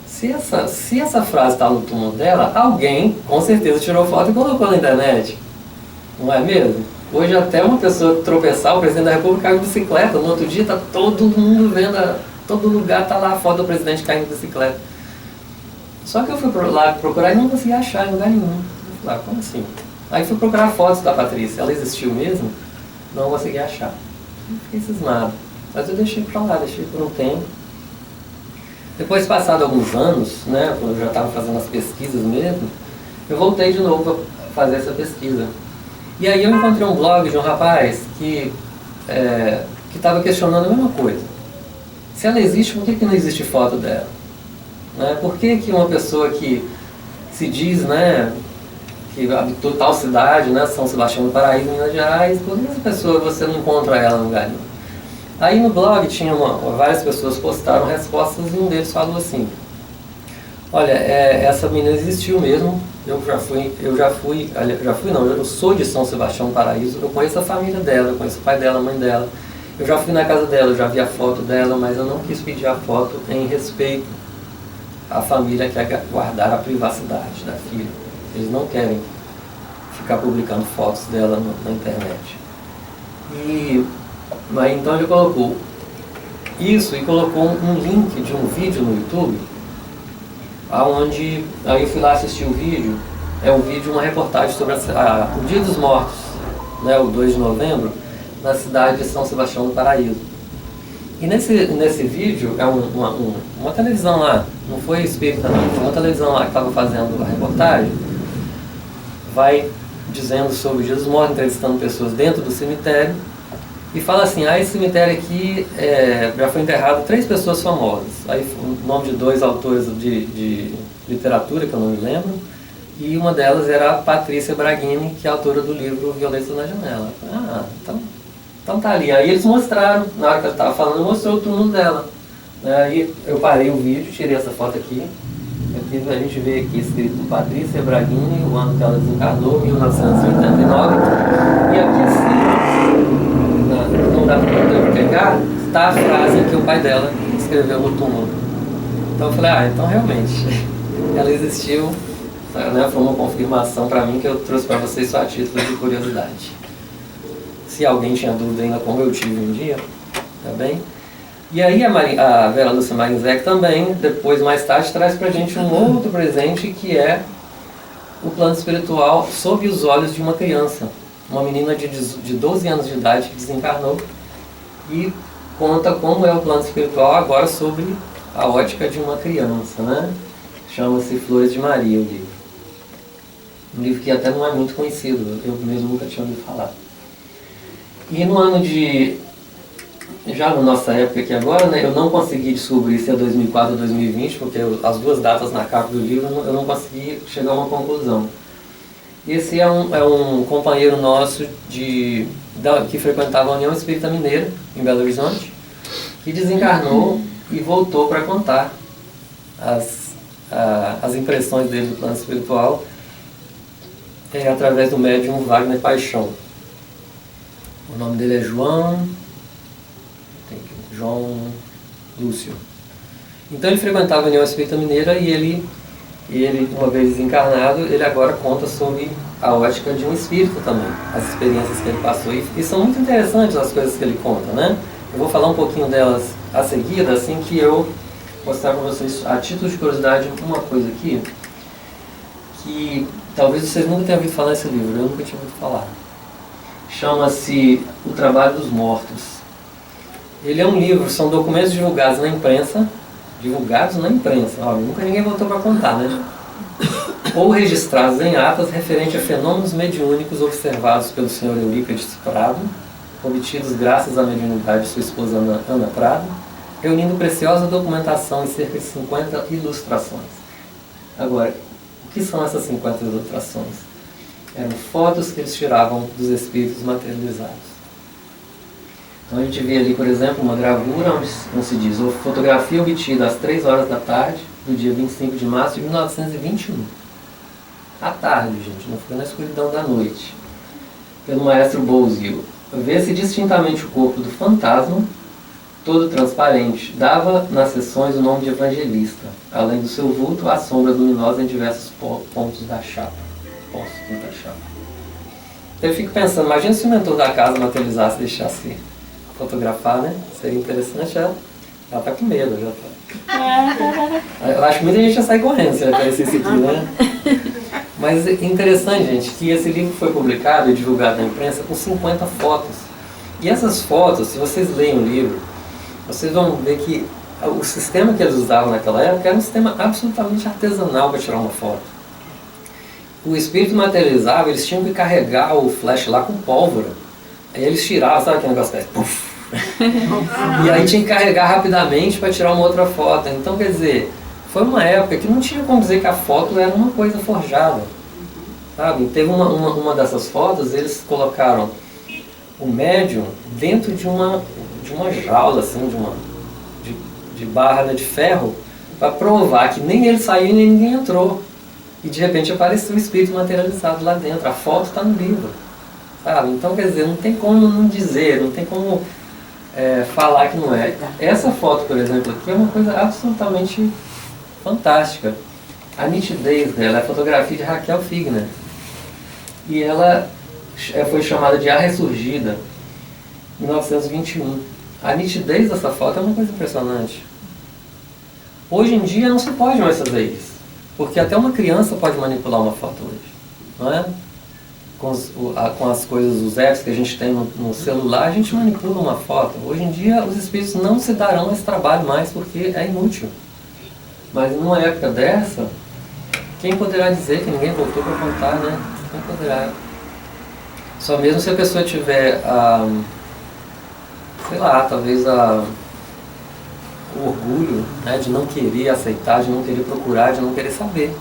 se essa frase está no túmulo dela, alguém com certeza tirou foto e colocou na internet. Não é mesmo? Hoje até uma pessoa tropeçar, o presidente da República caiu de bicicleta, no outro dia está todo mundo vendo, todo lugar está lá a foto do presidente caindo de bicicleta. Só que eu fui lá procurar e não consegui achar em lugar nenhum. Eu falei, como assim? Aí fui procurar fotos da Patrícia, ela existiu mesmo? Não consegui achar. Fiquei cismado. Mas eu deixei para lá, deixei por um tempo. Depois, passado alguns anos, né, quando eu já estava fazendo as pesquisas mesmo, eu voltei de novo a fazer essa pesquisa. E aí eu encontrei um blog de um rapaz que estava questionando a mesma coisa. Se ela existe, por que não existe foto dela? Né? Por que uma pessoa que se diz, né, que habitou tal cidade, né, São Sebastião do Paraíso, Minas Gerais, por que essa pessoa você não encontra ela no lugar nenhum? Aí no blog tinha várias pessoas postaram respostas e um deles falou assim, olha, essa menina existiu mesmo, eu sou de São Sebastião do Paraíso, eu conheço a família dela, eu conheço o pai dela, a mãe dela, eu já fui na casa dela, eu já vi a foto dela, mas eu não quis pedir a foto em respeito à família que quer guardar a privacidade da filha. Eles não querem ficar publicando fotos dela na internet. Mas então ele colocou isso e colocou um link de um vídeo no YouTube, aonde aí eu fui lá assistir o vídeo. É um vídeo, uma reportagem sobre o Dia dos Mortos, né, o 2 de novembro, na cidade de São Sebastião do Paraíso. E nesse vídeo é uma televisão lá, não foi espírita não, foi uma televisão lá que estava fazendo a reportagem, vai dizendo sobre o Dia dos Mortos, entrevistando pessoas dentro do cemitério, e fala assim, esse cemitério aqui já foi enterrado 3 pessoas famosas. Aí o nome de 2 autores de literatura, que eu não me lembro, e uma delas era a Patrícia Braghini, que é autora do livro Violeta na Janela. Então tá ali. Aí eles mostraram, na hora que ela estava falando, mostrou o túmulo dela. Aí eu parei o vídeo, tirei essa foto aqui. Aqui a gente vê aqui escrito Patrícia Braghini, o ano que ela desencarnou, 1989. E aqui assim, não dá para pegar, está a frase que o pai dela escreveu no túmulo. Então eu falei, então realmente, ela existiu, né, foi uma confirmação para mim que eu trouxe para vocês só a título de curiosidade. Se alguém tinha dúvida ainda, como eu tive um dia, tá bem? E aí a Vera Lúcia Marinzec também, depois mais tarde, traz pra gente um outro presente que é o plano espiritual sob os olhos de uma criança. Uma menina de 12 anos de idade que desencarnou e conta como é o plano espiritual agora sobre a ótica de uma criança, né? Chama-se Flores de Maria o livro. Um livro que até não é muito conhecido, eu mesmo nunca tinha ouvido falar. E no ano já na nossa época aqui agora, né, eu não consegui descobrir se é 2004 ou 2020, porque as 2 datas na capa do livro eu não consegui chegar a uma conclusão. Esse é um companheiro nosso que frequentava a União Espírita Mineira, em Belo Horizonte, que desencarnou e voltou para contar as impressões dele do plano espiritual, através do médium Wagner Paixão. O nome dele é João Lúcio. Então ele frequentava a União Espírita Mineira e ele, uma vez desencarnado, ele agora conta sobre a ótica de um espírito também, as experiências que ele passou. E são muito interessantes as coisas que ele conta, né? Eu vou falar um pouquinho delas a seguir, assim que eu mostrar para vocês, a título de curiosidade, uma coisa aqui, que talvez vocês nunca tenham ouvido falar nesse livro, eu nunca tinha ouvido falar. Chama-se O Trabalho dos Mortos. Ele é um livro, são documentos divulgados na imprensa, ó, nunca ninguém botou para contar, né? Ou registrados em atas referente a fenômenos mediúnicos observados pelo Sr. Eurípides Prado, obtidos graças à mediunidade de sua esposa Ana Prado, reunindo preciosa documentação em cerca de 50 ilustrações. Agora, o que são essas 50 ilustrações? Eram fotos que eles tiravam dos espíritos materializados. Então a gente vê ali, por exemplo, uma gravura onde se diz: fotografia obtida às 3 horas da tarde do dia 25 de março de 1921. À tarde, gente, não foi na escuridão da noite. Pelo maestro Bouzio. Vê-se distintamente o corpo do fantasma, todo transparente. Dava nas sessões o nome de evangelista, além do seu vulto, a sombra luminosa em diversos pontos da chapa. Eu fico pensando, imagina se o mentor da casa materializasse e deixasse fotografar, né? Seria interessante. Ela tá com medo, já tá. Eu acho que muita gente já sai correndo se aparecesse aqui, né? Mas é interessante, gente, que esse livro foi publicado e divulgado na imprensa com 50 fotos. E essas fotos, se vocês leem o livro, vocês vão ver que o sistema que eles usavam naquela época era um sistema absolutamente artesanal para tirar uma foto. O espírito materializava, eles tinham que carregar o flash lá com pólvora. Aí eles tiravam, sabe aquele negócio que puff. E aí tinha que carregar rapidamente para tirar uma outra foto. Então, quer dizer, foi uma época que não tinha como dizer que a foto era uma coisa forjada. Sabe? Teve uma dessas fotos, eles colocaram o médium dentro de uma jaula, assim, de barra de ferro, para provar que nem ele saiu nem ninguém entrou. E de repente apareceu o espírito materializado lá dentro. A foto está no livro. Sabe? Então, quer dizer, não tem como não dizer, não tem como falar que não é. Essa foto, por exemplo, aqui é uma coisa absolutamente fantástica. A nitidez dela é a fotografia de Raquel Figner. E ela foi chamada de A Ressurgida, em 1921. A nitidez dessa foto é uma coisa impressionante. Hoje em dia não se pode mais fazer isso. Porque até uma criança pode manipular uma foto hoje, não é? Com as coisas, os apps que a gente tem no celular, a gente manipula uma foto. Hoje em dia os espíritos não se darão esse trabalho mais porque é inútil. Mas numa época dessa, quem poderá dizer que ninguém voltou para contar, né? Quem poderá? Só mesmo se a pessoa tiver, sei lá, talvez o orgulho, né, de não querer aceitar, de não querer procurar, de não querer saber.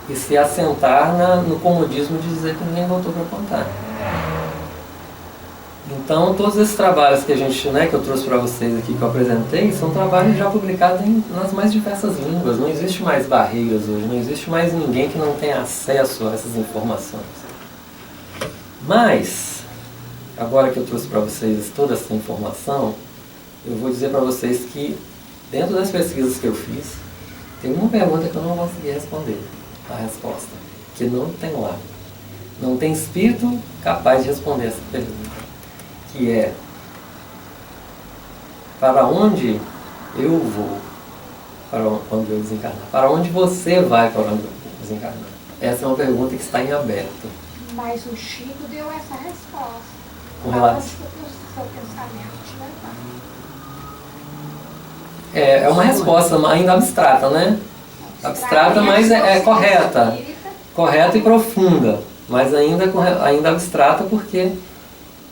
E se assentar no comodismo de dizer que ninguém voltou para contar. Então, todos esses trabalhos que a gente, né, que eu trouxe para vocês aqui, que eu apresentei, são trabalhos já publicados nas mais diversas línguas. Não existe mais barreiras hoje, não existe mais ninguém que não tenha acesso a essas informações. Mas, agora que eu trouxe para vocês toda essa informação, eu vou dizer para vocês que, dentro das pesquisas que eu fiz, tem uma pergunta que eu não consegui responder a resposta, que não tem lá. Não tem espírito capaz de responder essa pergunta, que é: para onde eu vou quando eu desencarnar? Para onde você vai quando eu desencarnar? Essa é uma pergunta que está em aberto. Mas o Chico deu essa resposta. Com relação Onde o seu pensamento te levar? É uma resposta ainda abstrata, né? Abstrata, mas é correta. Correta e profunda, mas ainda abstrata, porque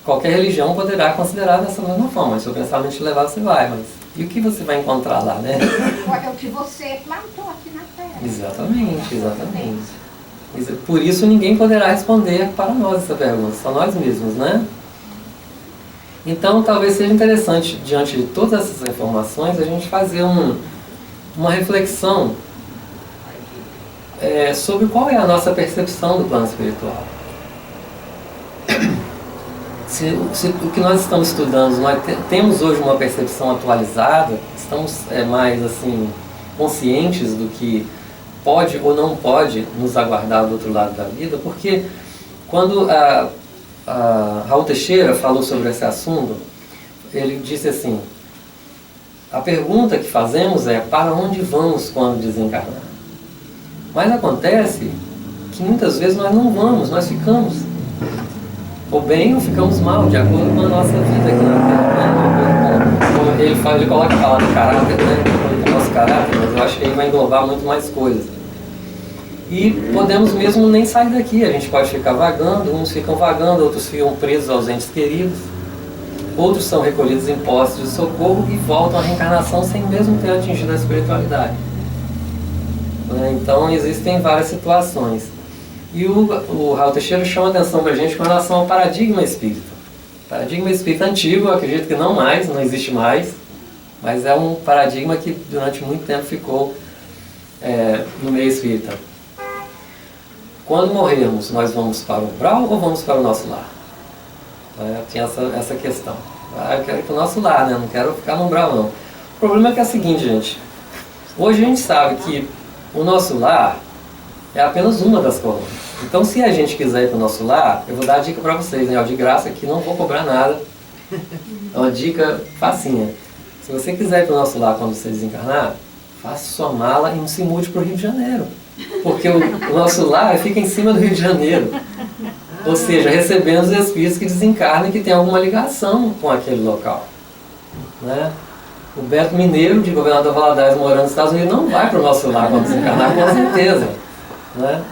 qualquer religião poderá considerar dessa mesma forma. Se o pensamento te levar, você vai, mas e o que você vai encontrar lá, né? É o que você plantou aqui na Terra. Exatamente, exatamente. Por isso ninguém poderá responder para nós essa pergunta, só nós mesmos, né? Então talvez seja interessante, diante de todas essas informações, a gente fazer uma reflexão sobre qual é a nossa percepção do plano espiritual. o que nós estamos estudando, nós temos hoje uma percepção atualizada, estamos mais assim, conscientes do que pode ou não pode nos aguardar do outro lado da vida, porque quando Raul Teixeira falou sobre esse assunto, ele disse assim: a pergunta que fazemos é para onde vamos quando desencarnar? Mas acontece que muitas vezes nós não vamos, nós ficamos. Ou bem ou ficamos mal, de acordo com a nossa vida aqui na Terra. Né? Como ele coloca a palavra caráter, né? O nosso caráter, mas eu acho que ele vai englobar muito mais coisas. E podemos mesmo nem sair daqui, a gente pode ficar vagando, uns ficam vagando, outros ficam presos aos entes queridos, outros são recolhidos em postos de socorro e voltam à reencarnação sem mesmo ter atingido a espiritualidade. Então existem várias situações. E o Raul Teixeira chama atenção para a gente com relação ao paradigma espírita. Paradigma espírita antigo, eu acredito que não existe mais, mas é um paradigma que durante muito tempo ficou no meio espírita. Quando morrermos, nós vamos para o umbral ou vamos para o nosso lar? Tinha essa questão. Eu quero ir para o nosso lar, né? Não quero ficar no umbral, não. O problema é que é o seguinte, gente. Hoje a gente sabe que o nosso lar é apenas uma das colônias. Então, se a gente quiser ir para o nosso lar, eu vou dar a dica para vocês, né? De graça aqui, não vou cobrar nada. É uma dica facinha. Se você quiser ir para o nosso lar quando você desencarnar, faça sua mala e não se mude para o Rio de Janeiro. Porque o nosso lar fica em cima do Rio de Janeiro. Ou seja, recebendo os espíritos que desencarnam e que tem alguma ligação com aquele local. Né? O Beto Mineiro, de Governador Valadares, morando nos Estados Unidos, não vai para o nosso lar quando desencarnar, com certeza. Né?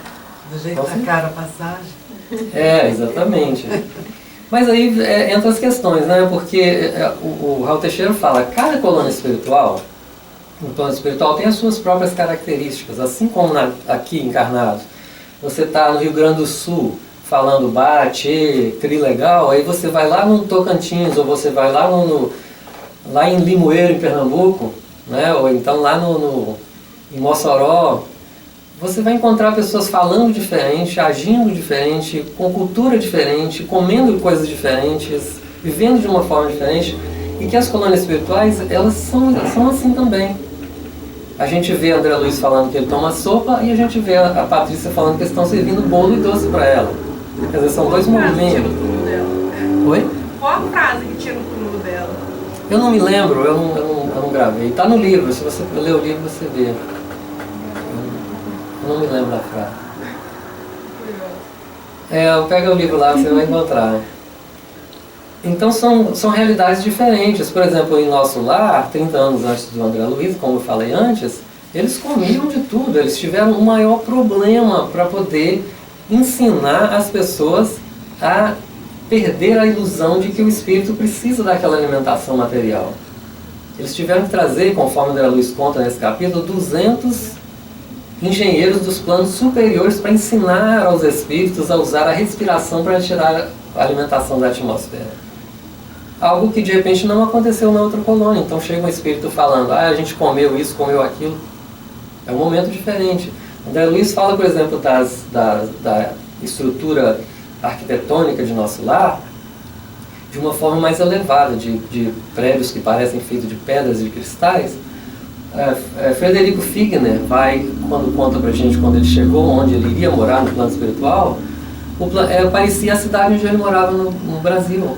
Do jeito que tá cara a passagem. Exatamente. Mas aí entra as questões, né? Porque o Raul Teixeira fala, cada colônia espiritual, o plano espiritual tem as suas próprias características, assim como aqui encarnados. Você está no Rio Grande do Sul falando bate, trilegal, aí você vai lá no Tocantins, ou você vai lá lá em Limoeiro, em Pernambuco, né? Ou então lá em Mossoró, você vai encontrar pessoas falando diferente, agindo diferente, com cultura diferente, comendo coisas diferentes, vivendo de uma forma diferente, e que as colônias espirituais, elas são assim também. A gente vê André Luiz falando que ele toma sopa, e a gente vê a Patrícia falando que eles estão servindo bolo e doce para ela. Quer dizer, são dois movimentos. Oi? Qual a frase que tinha no túmulo dela? Eu não me lembro, eu não gravei. Está no livro, se você ler o livro você vê. Eu não me lembro da frase. Pega o livro lá, você vai encontrar. Então são realidades diferentes. Por exemplo, em nosso lar, 30 anos antes do André Luiz, como eu falei antes, eles comiam de tudo. Eles tiveram o maior problema para poder ensinar as pessoas a perder a ilusão de que o espírito precisa daquela alimentação material. Eles tiveram que trazer, conforme André Luiz conta nesse capítulo, 200 engenheiros dos planos superiores para ensinar aos espíritos a usar a respiração para tirar a alimentação da atmosfera. Algo que de repente não aconteceu na outra colônia. Então chega um espírito falando, a gente comeu isso, comeu aquilo. É um momento diferente. André Luiz fala, por exemplo, da estrutura arquitetônica de nosso lar de uma forma mais elevada, de prédios que parecem feitos de pedras e de cristais. Frederico Figner quando conta pra gente quando ele chegou, onde ele iria morar no plano espiritual, parecia a cidade onde ele morava no Brasil.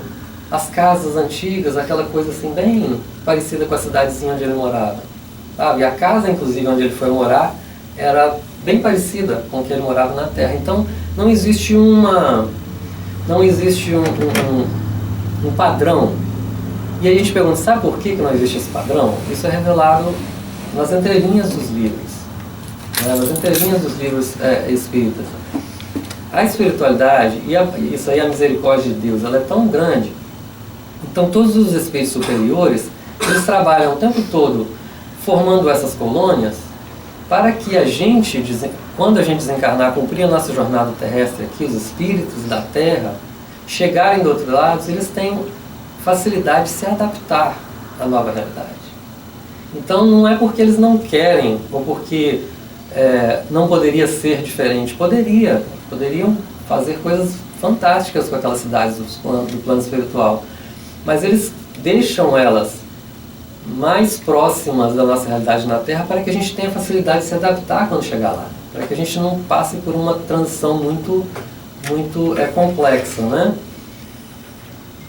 As casas antigas, aquela coisa assim bem parecida com a cidadezinha onde ele morava. Sabe? E a casa, inclusive, onde ele foi morar, era bem parecida com o que ele morava na Terra. Então, não existe um padrão. E aí a gente pergunta, sabe por que não existe esse padrão? Isso é revelado nas entrelinhas dos livros, né? Nas entrelinhas dos livros espíritas. A espiritualidade, isso aí, a misericórdia de Deus, ela é tão grande. Então todos os espíritos superiores, eles trabalham o tempo todo formando essas colônias para que quando a gente desencarnar, cumprir a nossa jornada terrestre aqui, os espíritos da Terra, chegarem do outro lado, eles têm facilidade de se adaptar à nova realidade. Então não é porque eles não querem, ou porque não poderia ser diferente. Poderiam fazer coisas fantásticas com aquelas cidades do plano espiritual. Mas eles deixam elas mais próximas da nossa realidade na Terra para que a gente tenha facilidade de se adaptar quando chegar lá. Para que a gente não passe por uma transição muito complexa, né?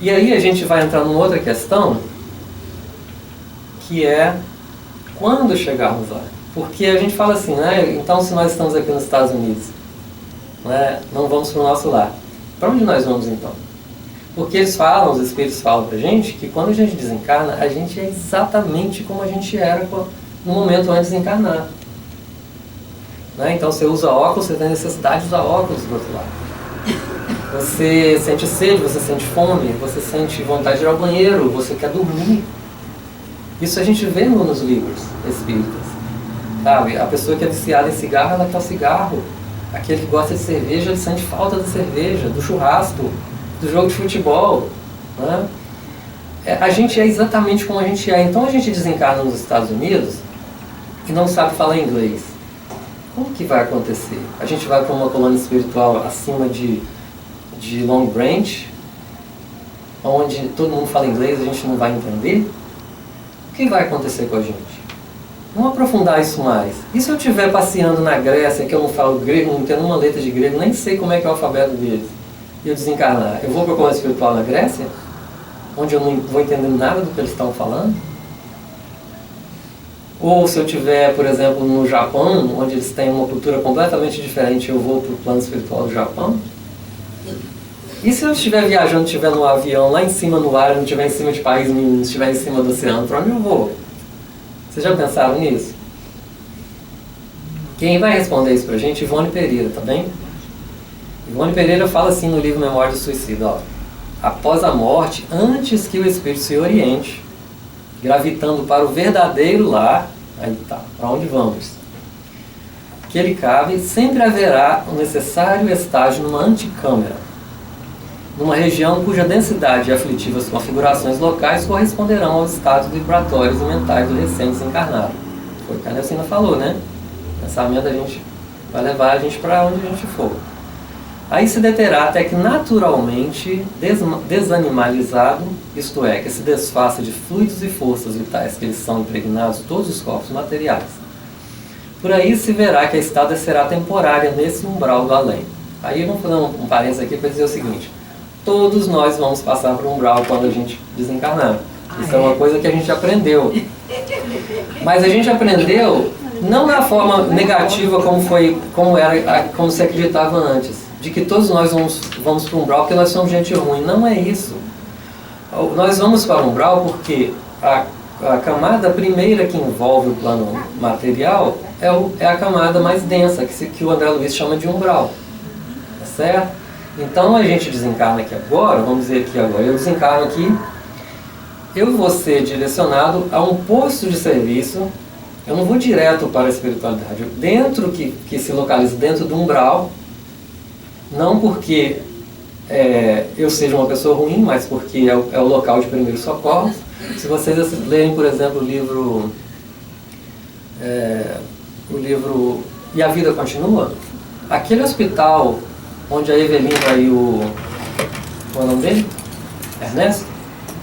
E aí a gente vai entrar numa outra questão, que é quando chegarmos lá. Porque a gente fala assim, né? Então se nós estamos aqui nos Estados Unidos, né, não vamos para o nosso lar. Para onde nós vamos então? Porque eles falam, os espíritos falam pra gente que quando a gente desencarna, a gente é exatamente como a gente era no momento antes de desencarnar. Né? Então você usa óculos, você tem necessidade de usar óculos do outro lado. Você sente sede, você sente fome, você sente vontade de ir ao banheiro, você quer dormir. Isso a gente vê nos livros espíritas. Sabe? A pessoa que é viciada em cigarro, ela quer o cigarro. Aquele que gosta de cerveja, ele sente falta da cerveja, do churrasco, do jogo de futebol. Né? A gente é exatamente como a gente é. Então a gente desencarna nos Estados Unidos e não sabe falar inglês. Como que vai acontecer? A gente vai para uma colônia espiritual acima de Long Branch, onde todo mundo fala inglês, a gente não vai entender? O que vai acontecer com a gente? Vamos aprofundar isso mais. E se eu estiver passeando na Grécia, que eu não falo grego, não entendo uma letra de grego, nem sei como é que é o alfabeto deles, e eu desencarnar, eu vou para a colônia espiritual na Grécia, onde eu não vou entender nada do que eles estão falando? Ou se eu estiver, por exemplo, no Japão, onde eles têm uma cultura completamente diferente, eu vou para o plano espiritual do Japão? E se eu estiver viajando, estiver no avião, lá em cima no ar, não estiver em cima de país nenhum, estiver em cima do oceano, para onde eu vou? Vocês já pensaram nisso? Quem vai responder isso pra gente? Ivone Pereira, tá bem? Ivone Pereira fala assim no livro Memória do Suicida, ó. Após a morte, antes que o espírito se oriente, gravitando para o verdadeiro lar, aí tá, para onde vamos? Que ele cabe, sempre haverá o necessário estágio numa anticâmara, numa região cuja densidade e aflitivas configurações locais corresponderão aos estados vibratórios e mentais do recém-desencarnado. Foi o que a Nelcina falou, né? O pensamento da gente vai levar a gente para onde a gente for. Aí se deterá até que naturalmente desanimalizado, isto é, que se desfaça de fluidos e forças vitais que eles são impregnados todos os corpos materiais. Por aí se verá que a estada será temporária nesse umbral do além. Aí vamos fazer um parênteses aqui para dizer o seguinte: todos nós vamos passar por um umbral quando a gente desencarnar. Isso é uma coisa que a gente aprendeu. Mas a gente aprendeu não na forma negativa como se acreditava antes, de que todos nós vamos para o umbral porque nós somos gente ruim. Não é isso. Nós vamos para o umbral porque a camada primeira que envolve o plano material é a camada mais densa, que o André Luiz chama de umbral. Tá certo? Então a gente desencarna aqui agora, vamos dizer aqui agora, eu desencarno aqui, eu vou ser direcionado a um posto de serviço, eu não vou direto para a espiritualidade, que se localiza dentro do umbral, não porque eu seja uma pessoa ruim, mas porque é o local de primeiros socorros. Se vocês lerem, por exemplo, o livro E a Vida Continua, aquele hospital onde a Evelina e qual é o nome dele? Ernesto?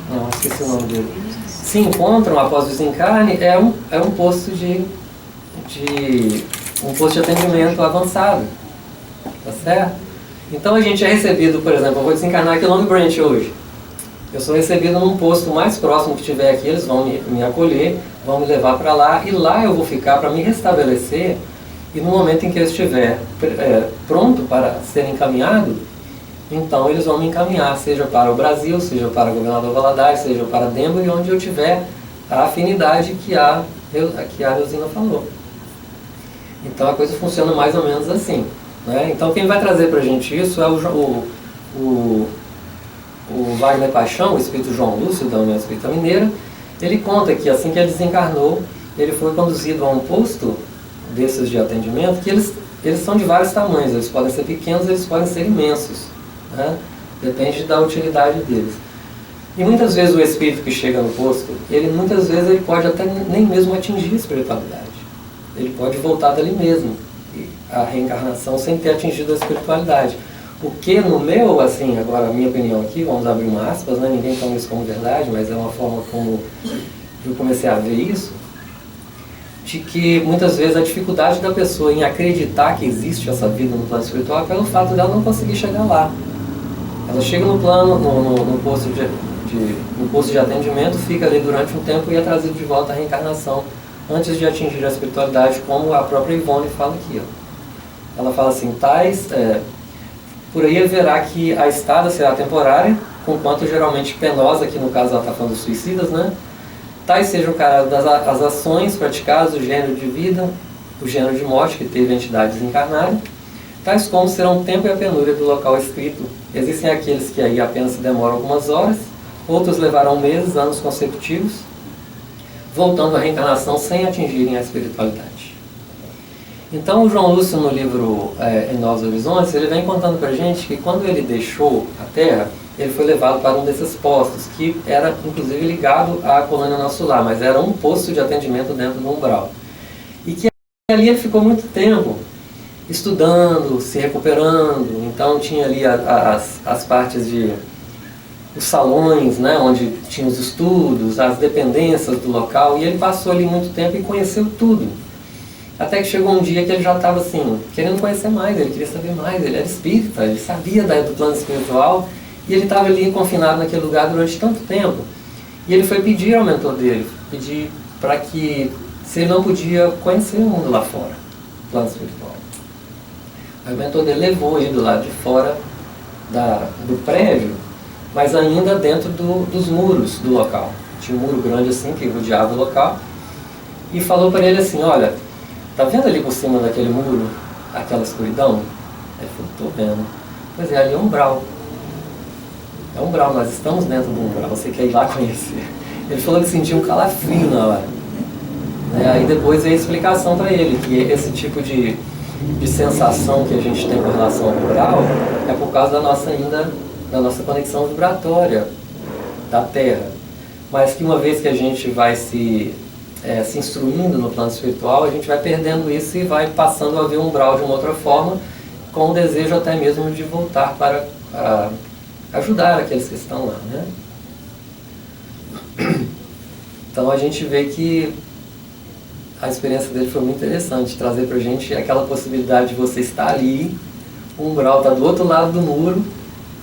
Não, esqueci o nome dele. Se encontram após o desencarne, é um posto de atendimento avançado. Tá certo? Então a gente é recebido, por exemplo, eu vou desencarnar aqui em Long Branch hoje. Eu sou recebido num posto mais próximo que tiver aqui, eles vão me acolher, vão me levar para lá, e lá eu vou ficar para me restabelecer. E no momento em que eu estiver pronto para ser encaminhado, então eles vão me encaminhar, seja para o Brasil, seja para o Governador Valadares, seja para Denver, onde eu tiver a afinidade que a Leozina falou. Então a coisa funciona mais ou menos assim. Né? Então quem vai trazer para a gente isso é o Wagner Paixão, o espírito João Lúcio, da União Espírita Mineira. Ele conta que assim que ele desencarnou, ele foi conduzido a um posto desses de atendimento, que eles são de vários tamanhos, eles podem ser pequenos, eles podem ser imensos, né? Depende da utilidade deles. E muitas vezes o espírito que chega no posto, muitas vezes ele pode até nem mesmo atingir a espiritualidade, ele pode voltar dali mesmo, a reencarnação, sem ter atingido a espiritualidade. O que no meu, assim, agora a minha opinião aqui, vamos abrir uma aspas, né? Ninguém toma isso como verdade, mas é uma forma como eu comecei a ver isso, de que muitas vezes a dificuldade da pessoa em acreditar que existe essa vida no plano espiritual é pelo fato dela não conseguir chegar lá. Ela chega no plano, no posto de atendimento, fica ali durante um tempo e é trazido de volta à reencarnação, antes de atingir a espiritualidade, como a própria Ivone fala aqui. Ó. Ela fala assim, por aí haverá que a estada será temporária, conquanto geralmente penosa, que no caso ela está falando dos suicidas, né? Tais sejam as ações praticadas, o gênero de vida, o gênero de morte que teve a entidade desencarnada, tais como serão o tempo e a penúria do local escrito. Existem aqueles que aí apenas se demoram algumas horas, outros levarão meses, anos consecutivos, voltando à reencarnação sem atingirem a espiritualidade. Então o João Lúcio, no livro Em Novos Horizontes, ele vem contando para a gente que quando ele deixou a Terra, ele foi levado para um desses postos, que era inclusive ligado à colônia Nosso Lar, mas era um posto de atendimento dentro do umbral. E que ali ele ficou muito tempo estudando, se recuperando. Então tinha ali as partes de os salões, né, onde tinha os estudos, as dependências do local, e ele passou ali muito tempo e conheceu tudo. Até que chegou um dia que ele já estava assim, querendo conhecer mais, ele queria saber mais, ele era espírita, ele sabia do plano espiritual, e ele estava ali confinado naquele lugar durante tanto tempo. E ele foi pedir ao mentor dele, pedir para que, se ele não podia conhecer o mundo lá fora, o plano espiritual. Aí o mentor dele levou ele do lado de fora do prédio, mas ainda dentro dos muros do local. Tinha um muro grande assim, que rodeava o local, e falou para ele assim, olha, tá vendo ali por cima daquele muro, aquela escuridão? Ele falou, tô vendo. Pois é, ali é um umbral. É um umbral, nós estamos dentro do umbral, você quer ir lá conhecer. Ele falou que sentiu um calafrio na hora. Aí depois veio a explicação para ele, que esse tipo de sensação que a gente tem com relação ao umbral é por causa da nossa conexão vibratória da Terra. Mas que uma vez que a gente vai se instruindo no plano espiritual, a gente vai perdendo isso e vai passando a ver o umbral de uma outra forma, com o desejo até mesmo de voltar para ajudar aqueles que estão lá, né? Então a gente vê que a experiência dele foi muito interessante, trazer pra gente aquela possibilidade de você estar ali, o umbral está do outro lado do muro,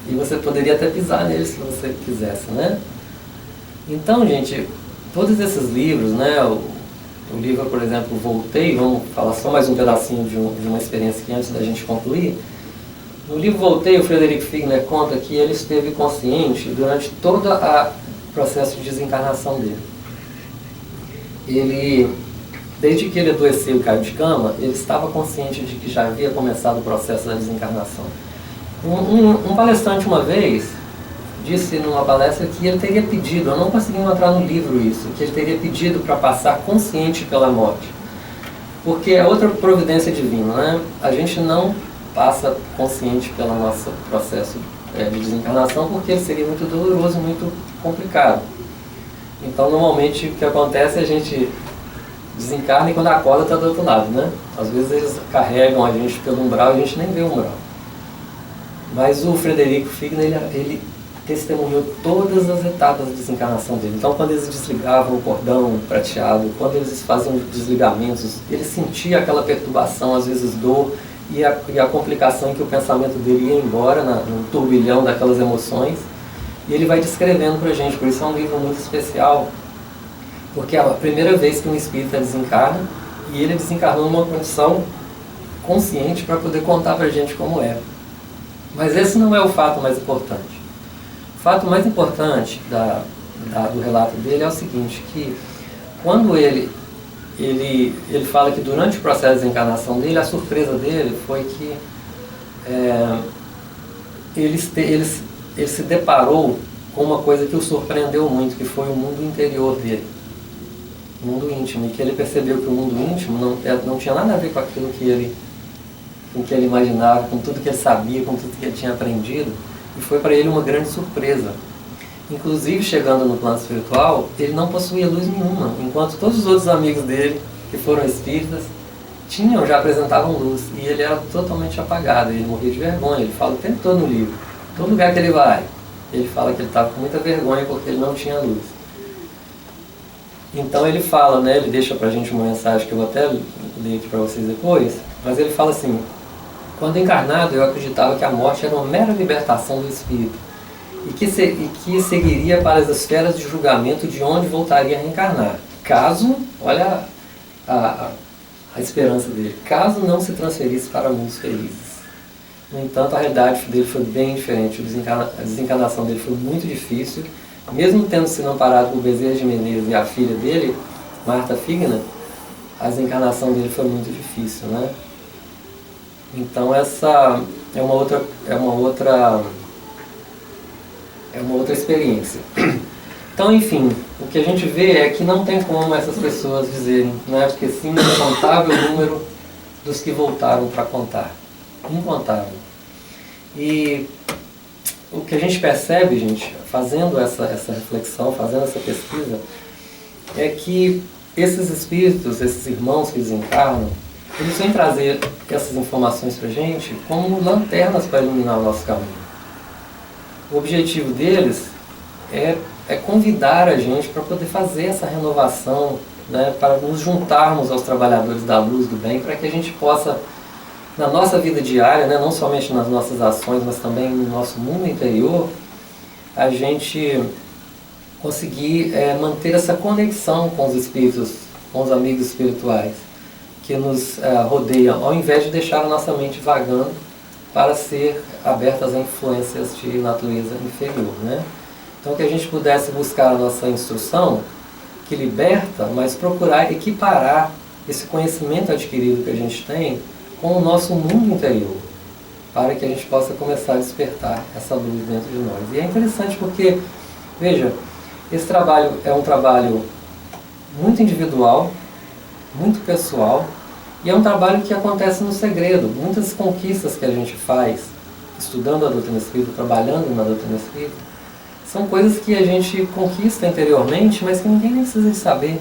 e você poderia até pisar nele se você quisesse, né? Então, gente, todos esses livros, né, o livro, por exemplo, Voltei, vamos falar só mais um pedacinho de uma experiência aqui antes da gente concluir. No livro Voltei, o Frederico Figner conta que ele esteve consciente durante todo o processo de desencarnação dele. Desde que ele adoeceu e caiu de cama, ele estava consciente de que já havia começado o processo da desencarnação. Um palestrante uma vez disse numa palestra que ele teria pedido, eu não consegui encontrar no livro isso, que ele teria pedido para passar consciente pela morte. Porque é outra providência divina, né? A gente não passa consciente pelo nosso processo de desencarnação porque ele seria muito doloroso, muito complicado. Então, normalmente, o que acontece é a gente desencarna e quando acorda está do outro lado, né? Às vezes eles carregam a gente pelo umbral e a gente nem vê o umbral. Mas o Frederico Figner, ele testemunhou todas as etapas de desencarnação dele. Então, quando eles desligavam o cordão prateado, quando eles faziam desligamentos, ele sentia aquela perturbação, às vezes dor, e a complicação em que o pensamento dele ia embora, no turbilhão daquelas emoções, e ele vai descrevendo para a gente. Por isso é um livro muito especial, porque é a primeira vez que um espírita desencarna, e ele desencarnou numa condição consciente para poder contar para a gente como é. Mas esse não é o fato mais importante. O fato mais importante do relato dele é o seguinte, que quando ele fala que durante o processo de desencarnação dele, a surpresa dele foi que ele se deparou com uma coisa que o surpreendeu muito, que foi o mundo interior dele, o mundo íntimo, e que ele percebeu que o mundo íntimo não tinha nada a ver com aquilo que ele imaginava, com tudo que ele sabia, com tudo que ele tinha aprendido, e foi para ele uma grande surpresa. Inclusive, chegando no plano espiritual, ele não possuía luz nenhuma, enquanto todos os outros amigos dele, que foram espíritas, já apresentavam luz, e ele era totalmente apagado, ele morria de vergonha, ele fala o tempo todo no livro, todo lugar que ele vai, ele fala que ele estava com muita vergonha porque ele não tinha luz. Então ele fala, né, ele deixa pra gente uma mensagem que eu vou até ler aqui para vocês depois, mas ele fala assim: quando encarnado eu acreditava que a morte era uma mera libertação do espírito e que seguiria para as esferas de julgamento de onde voltaria a reencarnar, caso, olha a esperança dele, caso não se transferisse para mundos felizes. No entanto, a realidade dele foi bem diferente, a desencarnação dele foi muito difícil, mesmo tendo sido amparado por Bezerra de Menezes e a filha dele, Marta Figner, a desencarnação dele foi muito difícil, né? Então essa é uma outra experiência. Então, enfim, o que a gente vê é que não tem como essas pessoas dizerem, né? Porque sim, incontável número dos que voltaram para contar. Incontável. E o que a gente percebe, gente, fazendo essa reflexão, fazendo essa pesquisa, é que esses espíritos, esses irmãos que desencarnam, eles vêm trazer essas informações para a gente como lanternas para iluminar o nosso caminho. O objetivo deles é convidar a gente para poder fazer essa renovação, né, para nos juntarmos aos trabalhadores da luz, do bem, para que a gente possa, na nossa vida diária, né, não somente nas nossas ações, mas também no nosso mundo interior, a gente conseguir manter essa conexão com os espíritos, com os amigos espirituais que nos rodeiam, ao invés de deixar a nossa mente vagando para ser abertas a influências de natureza inferior, né? Então que a gente pudesse buscar a nossa instrução, que liberta, mas procurar equiparar esse conhecimento adquirido que a gente tem com o nosso mundo interior, para que a gente possa começar a despertar essa luz dentro de nós. E é interessante porque, veja, esse trabalho é um trabalho muito individual, muito pessoal, e é um trabalho que acontece no segredo. Muitas conquistas que a gente faz, estudando a doutrina espírita, trabalhando na doutrina espírita, são coisas que a gente conquista interiormente, mas que ninguém nem precisa de saber.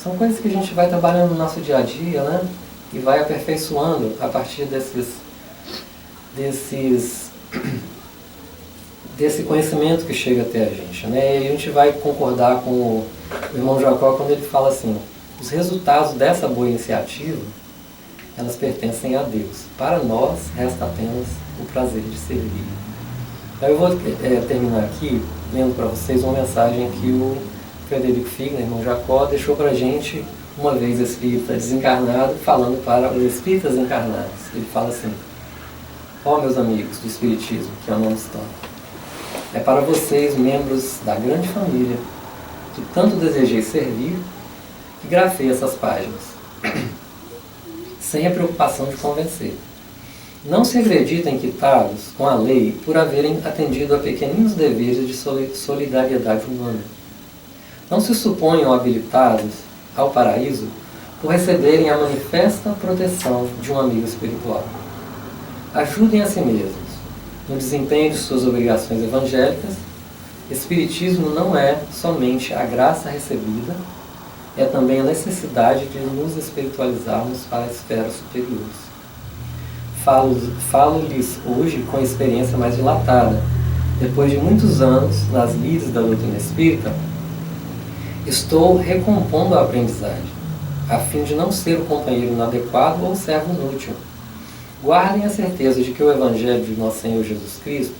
São coisas que a gente vai trabalhando no nosso dia a dia, né? E vai aperfeiçoando a partir desse conhecimento que chega até a gente, né? E a gente vai concordar com o irmão Jacó quando ele fala assim: os resultados dessa boa iniciativa, elas pertencem a Deus. Para nós, resta apenas o prazer de servir. Eu vou terminar aqui lendo para vocês uma mensagem que o Frederico Figner, irmão Jacó, deixou para a gente uma vez espírita desencarnado, falando para os espíritas encarnados. Ele fala assim: ó, meus amigos do Espiritismo, que amamos tanto, é para vocês, membros da grande família, que tanto desejei servir, que grafei essas páginas, sem a preocupação de convencer. Não se acreditem quitados com a lei por haverem atendido a pequeninos deveres de solidariedade humana. Não se suponham habilitados ao paraíso por receberem a manifesta proteção de um amigo espiritual. Ajudem a si mesmos no desempenho de suas obrigações evangélicas. Espiritismo não é somente a graça recebida, é também a necessidade de nos espiritualizarmos para esferas superiores. Falo-lhes hoje com experiência mais dilatada. Depois de muitos anos nas lides da doutrina espírita, estou recompondo a aprendizagem, a fim de não ser o companheiro inadequado ou o servo inútil. Guardem a certeza de que o Evangelho de Nosso Senhor Jesus Cristo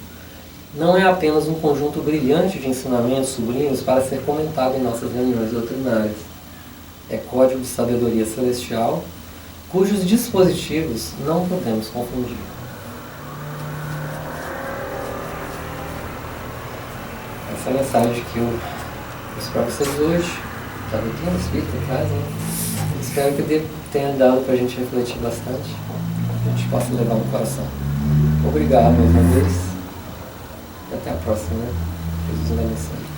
não é apenas um conjunto brilhante de ensinamentos sublimes para ser comentado em nossas reuniões doutrinárias. É código de sabedoria celestial, cujos dispositivos não podemos confundir. Essa é a mensagem que eu trouxe para vocês hoje, que a doutrina espírita traz, né? Espero que tenha dado para a gente refletir bastante, que a gente possa levar no coração. Obrigado mais uma vez e até a próxima, né? Jesus abençoe.